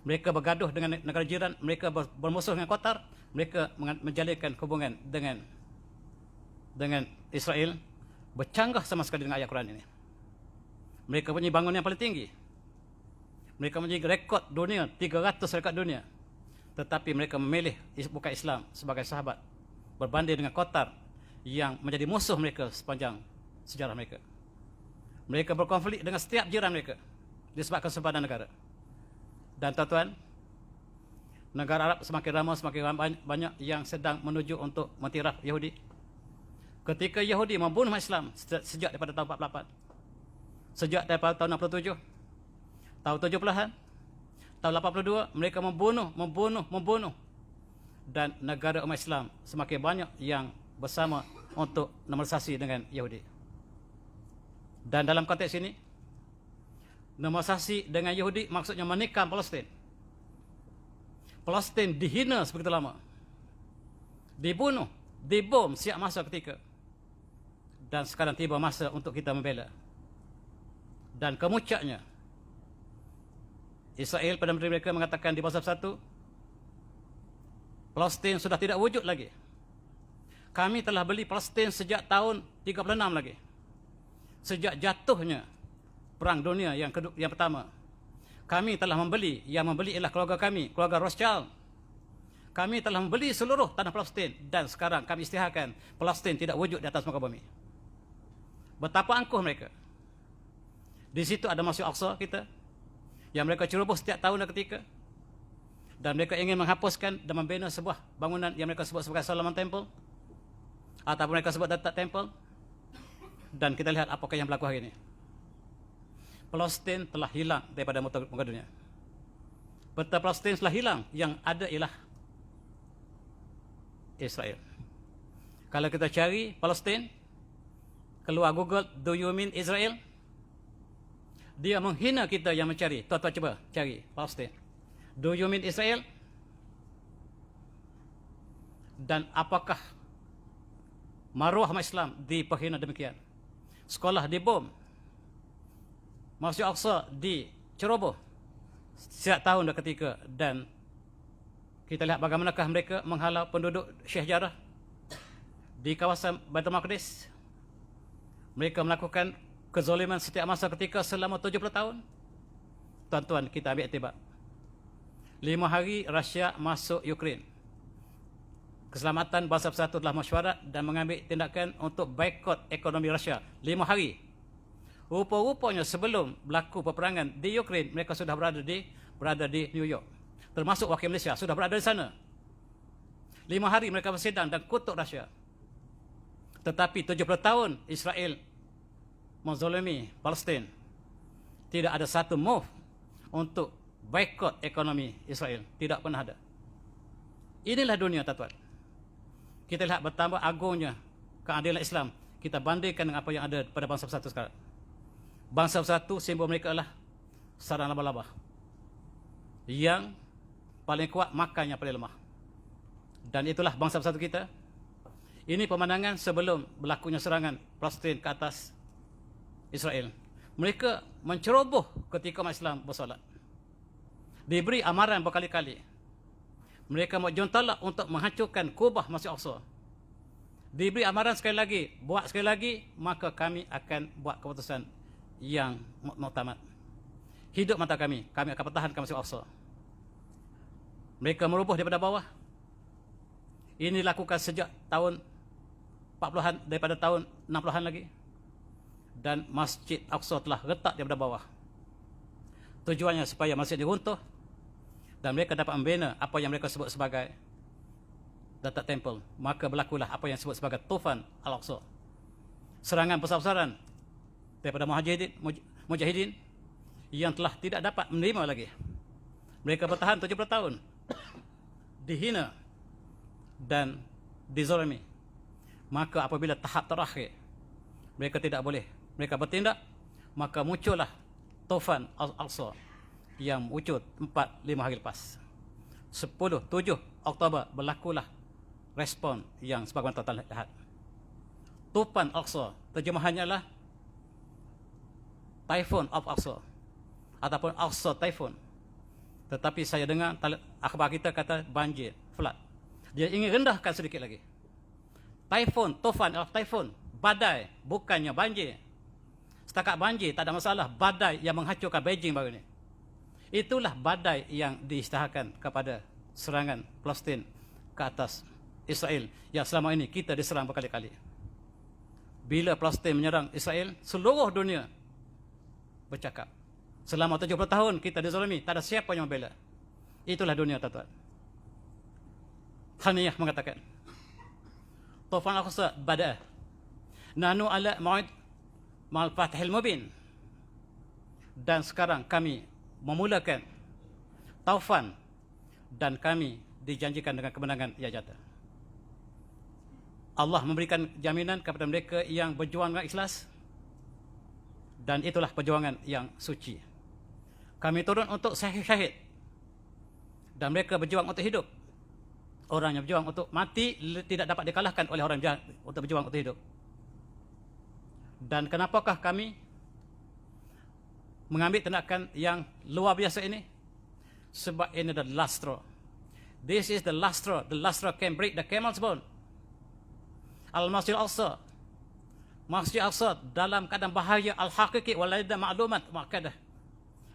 Mereka bergaduh dengan negara jiran, mereka bermusuh dengan Qatar, mereka menjalinkan hubungan dengan Israel, bercanggah sama sekali dengan ayat Quran ini. Mereka punya bangunan yang paling tinggi. Mereka mempunyai rekod dunia, 300 rekod dunia. Tetapi mereka memilih bukan Islam sebagai sahabat, berbanding dengan Qatar yang menjadi musuh mereka sepanjang sejarah mereka. Mereka berkonflik dengan setiap jiran mereka disebabkan sempadan negara. Dan tuan-tuan, negara Arab semakin ramai, semakin banyak yang sedang menuju untuk mentiraf Yahudi. Ketika Yahudi membunuh Islam sejak daripada tahun 48, sejak daripada tahun 67, tahun 70-an, tahun 82, mereka membunuh. Dan negara umat Islam semakin banyak yang bersama untuk normalisasi dengan Yahudi. Dan dalam konteks ini, normalisasi dengan Yahudi maksudnya menikam Palestin. Palestin dihina sebegitu lama, dibunuh, dibom setiap masa ketika. Dan sekarang tiba masa untuk kita membela. Dan kemuncaknya, Israel pada menteri mereka mengatakan di pasal 1, Palestin sudah tidak wujud lagi. Kami telah beli Palestin sejak tahun 36 lagi. Sejak jatuhnya Perang Dunia yang pertama. Kami telah membeli, yang membeli ialah keluarga kami, keluarga Rothschild. Kami telah membeli seluruh tanah Palestin dan sekarang kami isytiharkan Palestin tidak wujud di atas muka bumi. Betapa angkuh mereka. Di situ ada Masjid Aqsa kita, yang mereka ceroboh setiap tahun dan ketika. Dan mereka ingin menghapuskan dan membina sebuah bangunan yang mereka sebut sebagai Solomon Temple, ataupun mereka sebut Datat Temple. Dan kita lihat apakah yang berlaku hari ini. Palestin telah hilang daripada muka dunia. Peta Palestin telah hilang, yang ada ialah Israel. Kalau kita cari Palestin, keluar Google, do you mean Israel? Dia menghina kita yang mencari. Tuan-tuan cuba cari Palestin. Do you mean Israel? Dan apakah maruah umat Islam diperhina demikian? Sekolah dibom, Masjid Aqsa diceroboh setiap tahun dan ketika. Dan kita lihat bagaimanakah mereka menghalau penduduk Syekh Jarrah di kawasan Baitul Maqdis. Mereka melakukan kezaliman setiap masa ketika selama 70 tahun. Tuan-tuan, kita ambil iktibar. 5 hari Rusia masuk Ukraine. Keselamatan Bangsa Bersatu telah mesyuarat dan mengambil tindakan untuk boikot ekonomi Rusia. 5 hari. Rupa-rupanya sebelum berlaku peperangan di Ukraine, mereka sudah berada di New York. Termasuk wakil Malaysia sudah berada di sana. 5 hari mereka bersidang dan kutuk Rusia. Tetapi 70 tahun Israel menzalimi Palestin. Tidak ada satu move untuk boikot ekonomi Israel. Tidak pernah ada. Inilah dunia, tuan-tuan. Kita lihat betapa agungnya keadilan Islam. Kita bandingkan dengan apa yang ada pada Bangsa Bersatu sekarang. Bangsa Bersatu, simbol mereka adalah sarang laba-laba. Yang paling kuat, makan yang paling lemah. Dan itulah Bangsa Bersatu kita. Ini pemandangan sebelum berlakunya serangan Palestin ke atas Israel. Mereka menceroboh ketika umat Islam bersolat. Diberi amaran berkali-kali. Mereka menjontalak untuk menghancurkan Kubah Masjid Al-Aqsa. Diberi amaran sekali lagi, buat sekali lagi, maka kami akan buat keputusan yang muktamad. Hidup mata kami akan pertahankan Masjid Al-Aqsa. Mereka meroboh daripada bawah. Ini dilakukan sejak tahun 40-an, daripada tahun 60-an lagi. Dan Masjid Al-Aqsa telah retak daripada bawah. Tujuannya supaya masjid diruntuh dan mereka dapat membina apa yang mereka sebut sebagai Dark Temple. Maka berlakulah apa yang disebut sebagai Tufan Al-Aqsa. Serangan besar-besaran daripada mujahidin yang telah tidak dapat menerima lagi. Mereka bertahan 70 tahun. Dihina dan dizalimi. Maka apabila tahap terakhir mereka tidak boleh, mereka bertindak, maka muncullah Tufan Al-Aqsa yang wujud 4-5 hari lepas. 7 Oktober berlakulah respon yang sebagaimana tuan-tuan lihat. Tufan Al-Aqsa terjemahannya adalah Typhoon of Al-Aqsa ataupun Al-Aqsa Typhoon. Tetapi saya dengar akhbar kita kata banjir, flood. Dia ingin rendahkan sedikit lagi. Typhoon, Tufan of Typhoon, badai, bukannya banjir. Setakat banjir tak ada masalah, badai yang menghancurkan Beijing baru ini. Itulah badai yang diisytiharkan kepada serangan Palestin ke atas Israel yang selama ini kita diserang berkali-kali. Bila Palestin menyerang Israel, seluruh dunia bercakap. Selama 70 tahun kita dizalimi, tak ada siapa yang membela. Itulah dunia, tuan-tuan. Haniyah mengatakan, Tufan Al-Aqsa bada. Nanu ala ma'id mal fathil mubin. Dan sekarang kami memulakan taufan dan kami dijanjikan dengan kemenangan yang nyata. Allah memberikan jaminan kepada mereka yang berjuang dengan ikhlas, dan itulah perjuangan yang suci. Kami turun untuk syahid, dan mereka berjuang untuk hidup. Orang yang berjuang untuk mati tidak dapat dikalahkan oleh orang yang untuk berjuang untuk hidup. Dan kenapakah kami mengambil tindakan yang luar biasa ini? Sebab ini the last straw. This is the last straw. The last straw can break the camel's bone. Al-Masjid Al-Aqsa. Masjid Al-Aqsa dalam keadaan bahaya al-haqiqi walaida ma'lumat mu'akkadah.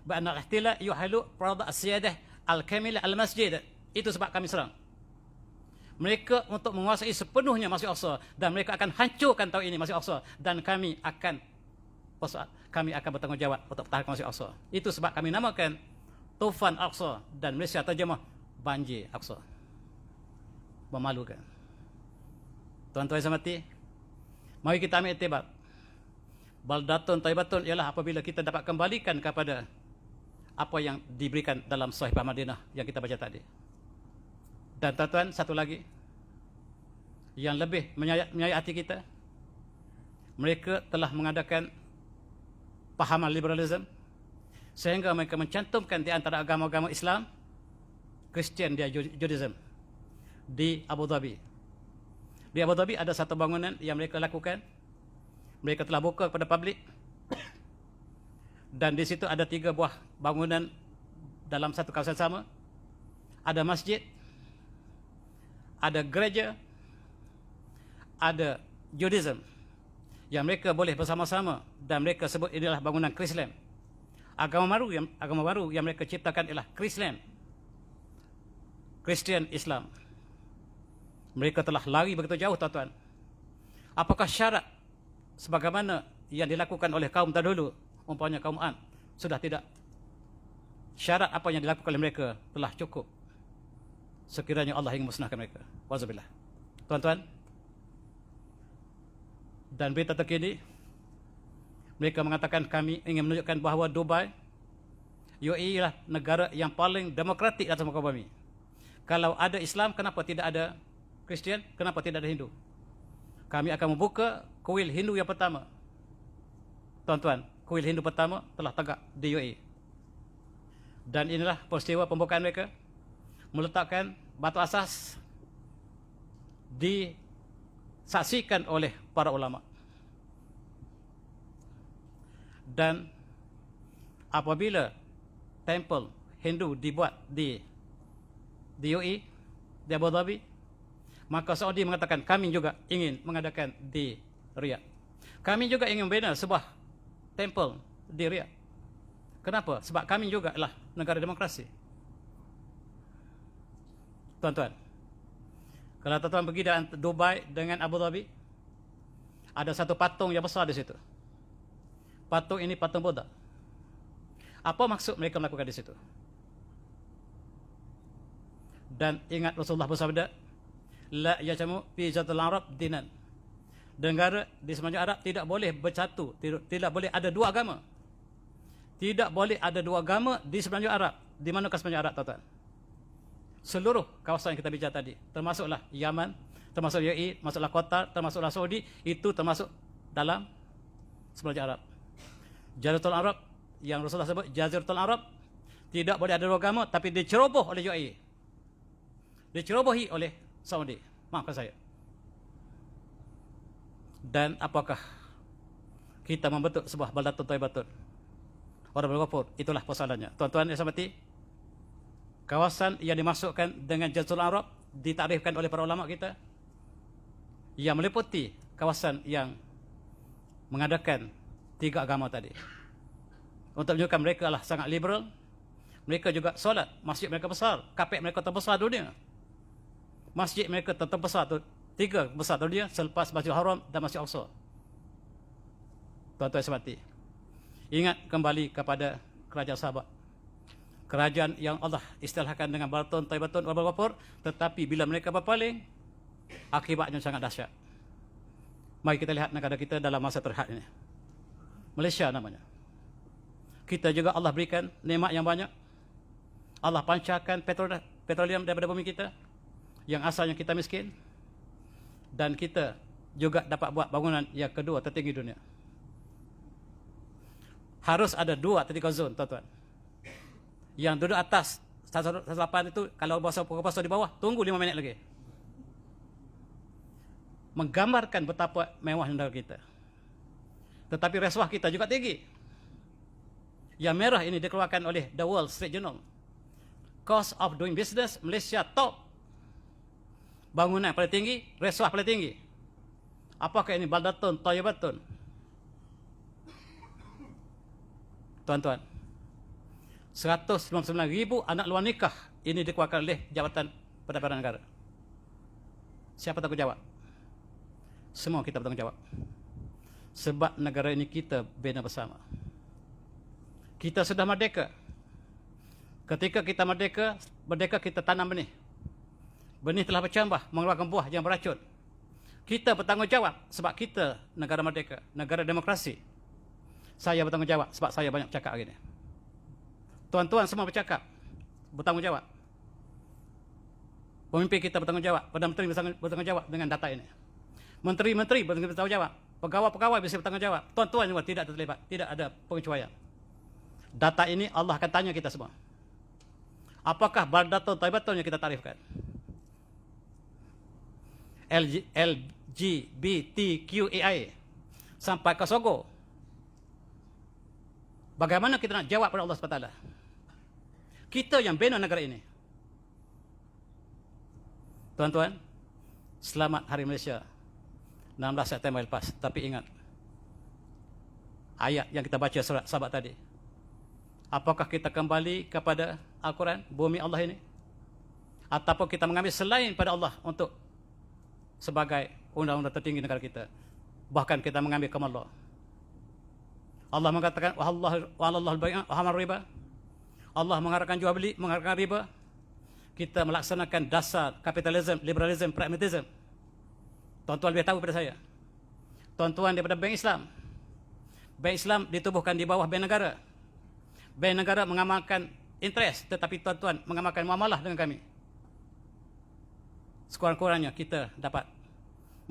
Ba'anna al-ihtila yuhalu farada as-siyadah al-kamila al-masjid. Itu sebab kami serang. Mereka untuk menguasai sepenuhnya Masjid Al-Aqsa, dan mereka akan hancurkan tahun ini Masjid Al-Aqsa, dan kami akan bertanggungjawab untuk pertahankan Masjid Al-Aqsa. Itu sebab kami namakan Tufan Al-Aqsa, dan Malaysia terjemah banjir Al-Aqsa. Memalukan. Tuan-tuan yang hormati, mari kita ambil iktibar. Baldatun Thayyibatun ialah apabila kita dapat kembalikan kepada apa yang diberikan dalam Sahih Madinah yang kita baca tadi. Dan tuan-tuan, satu lagi yang lebih menyayat hati kita, mereka telah mengadakan pahaman liberalism sehingga mereka mencantumkan di antara agama-agama Islam, Kristian dan Judaism di Abu Dhabi. Di Abu Dhabi ada satu bangunan yang mereka lakukan. Mereka telah buka kepada publik. Dan di situ ada 3 buah bangunan dalam satu kawasan sama. Ada masjid, ada gereja, ada Judaism yang mereka boleh bersama-sama, dan mereka sebut inilah bangunan Kristian. Agama baru yang mereka ciptakan ialah Kristian Islam. Mereka telah lari begitu jauh, tuan-tuan. Apakah syarat sebagaimana yang dilakukan oleh kaum terdahulu, umpamanya kaum Ad, sudah tidak? Syarat apa yang dilakukan oleh mereka telah cukup sekiranya Allah ingin musnahkan mereka. Wazabillah. Tuan-tuan, dan berita terkini, mereka mengatakan kami ingin menunjukkan bahawa Dubai, UAE ialah negara yang paling demokratik atas muka bumi. Kalau ada Islam, kenapa tidak ada Kristian? Kenapa tidak ada Hindu? Kami akan membuka kuil Hindu yang pertama. Tuan-tuan, kuil Hindu pertama telah tegak di UAE. Dan inilah peristiwa pembukaan mereka, meletakkan batu asas disaksikan oleh para ulama. Dan apabila temple Hindu dibuat di UAE, di Abu Dhabi, maka Saudi mengatakan kami juga ingin mengadakan di Riyadh. Kami juga ingin membina sebuah temple di Riyadh. Kenapa? Sebab kami juga lah negara demokrasi. Tuan-tuan, kalau tuan-tuan pergi dari Dubai dengan Abu Dhabi, ada satu patung yang besar di situ. Patung ini patung Buddha. Apa maksud mereka melakukan di situ? Dan ingat Rasulullah bersabda, la yajamu fi jatul Arab dinan. Negara di semenanjung Arab tidak boleh bersatu, tidak boleh ada dua agama. Tidak boleh ada dua agama di semenanjung Arab. Di manakah semenanjung Arab, tuan-tuan? Seluruh kawasan yang kita bicara tadi, termasuklah Yaman, termasuk UAE, termasuklah Qatar, termasuklah Saudi, itu termasuk dalam semenanjung Arab. Jaziratul Arab yang Rasulullah sebut Jaziratul Arab, tidak boleh ada dua agama, tapi diceroboh oleh UAE, dicerobohi oleh Saudi. Maafkan saya. Dan apakah kita membentuk sebuah baldatun thayyibatun, orang berkafir? Itulah persoalannya. Tuan-tuan yang saya hormati, kawasan yang dimasukkan dengan Jaziratul Arab ditakrifkan oleh para ulama kita yang meliputi kawasan yang mengadakan tiga agama tadi. Untuk menunjukkan mereka lah sangat liberal. Mereka juga solat, masjid mereka besar, kapek mereka terbesar dunia. Masjid mereka terbesar tu, tiga besar dunia selepas Masjidil Haram dan Masjid Al-Aqsa. Tuan-tuan semati, ingat kembali kepada kerajaan sahabat, kerajaan yang Allah istilahkan dengan baldatun thayyibatun wal ghafur, tetapi bila mereka berpaling, akibatnya sangat dahsyat. Mari kita lihat negara kita dalam masa terhad ini. Malaysia namanya. Kita juga Allah berikan nikmat yang banyak. Allah pancarkan petroleum daripada bumi kita, yang asalnya kita miskin, dan kita juga dapat buat bangunan yang kedua tertinggi dunia. Harus ada 2 atau 3 zon, tuan-tuan. Yang duduk atas 108 itu, kalau basuh di bawah, tunggu 5 minit lagi. Menggambarkan betapa mewah negara kita. Tetapi rasuah kita juga tinggi. Yang merah ini dikeluarkan oleh The Wall Street Journal. Cost of doing business, Malaysia top. Bangunan paling tinggi, rasuah paling tinggi. Apakah ini baldatun thayyibatun? Tuan-tuan, 199,000 anak luar nikah ini dikeluarkan oleh Jabatan Pendapatan Negara. Siapa tanggung jawab? Semua kita bertanggung jawab. Sebab negara ini kita bina bersama. Kita sudah merdeka. Ketika kita merdeka kita tanam benih. Benih telah bercambah, mengeluarkan buah yang beracun. Kita bertanggungjawab sebab kita negara merdeka, negara demokrasi. Saya bertanggungjawab sebab saya banyak bercakap hari ini. Tuan-tuan semua bercakap, bertanggungjawab. Pemimpin kita bertanggungjawab, Perdana Menteri bertanggungjawab dengan data ini. Menteri-menteri bertanggungjawab, pegawai-pegawai bisa bertanggungjawab. Tuan-tuan juga tidak terlibat, tidak ada pengecualian. Data ini Allah akan tanya kita semua. Apakah baldatun thayyibatun yang kita tarifkan? LGBTQAI sampai ke Sogo. Bagaimana kita nak jawab pada Allah SWT? Kita yang bina negara ini. Tuan-tuan, selamat Hari Malaysia 16 September lepas. Tapi ingat ayat yang kita baca surat sahabat tadi. Apakah kita kembali kepada Al-Quran, bumi Allah ini? Ataupun kita mengambil selain pada Allah untuk sebagai undang-undang tertinggi negara kita? Bahkan kita mengambil kalam Allah. Allah mengatakan wa'allahul bai'a wa haramar riba. Allah mengharamkan jual beli, mengharamkan riba. Kita melaksanakan dasar kapitalisme, liberalisme, pragmatisme. Tuan-tuan lebih tahu daripada saya. Tuan-tuan daripada Bank Islam. Bank Islam ditubuhkan di bawah Bank Negara. Bank Negara mengamalkan interest, tetapi tuan-tuan mengamalkan muamalah dengan kami. Sekurang-kurangnya kita dapat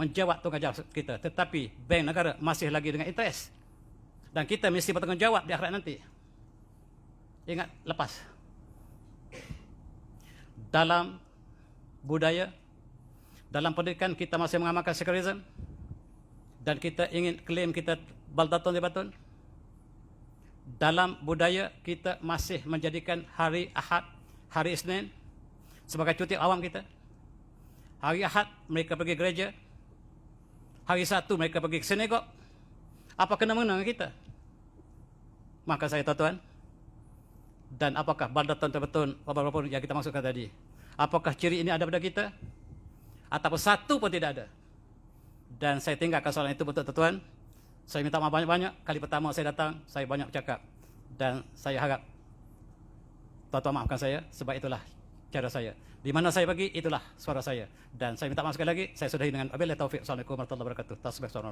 menjawab tanggungjawab kita, tetapi Bank Negara masih lagi dengan interest. Dan kita mesti bertanggungjawab di akhirat nanti. Ingat lepas. Dalam budaya, dalam pendidikan kita masih mengamalkan sekularisme, dan kita ingin klaim kita baldatun thayyibatun. dalam budaya kita masih menjadikan hari Ahad, hari Isnin sebagai cuti awam kita. Hari Ahad mereka pergi gereja, hari Sabtu mereka pergi ke sinagog. Apa kena-mengena dengan kita? Maka saya tuan-tuan, dan apakah baldatun betul beberapa yang kita masukkan tadi? Apakah ciri ini ada pada kita? Ataupun satu pun tidak ada? Dan saya tinggalkan soalan itu betul tuan-tuan. Saya minta maaf banyak-banyak. Kali pertama saya datang, saya banyak bercakap. Dan saya harap tuan-tuan maafkan saya, sebab itulah cara saya. Di mana saya pergi, itulah suara saya. Dan saya minta maaf sekali lagi, saya sudahi dengan wabillahi taufiq. Assalamualaikum warahmatullahi wabarakatuh. Tasbih suara.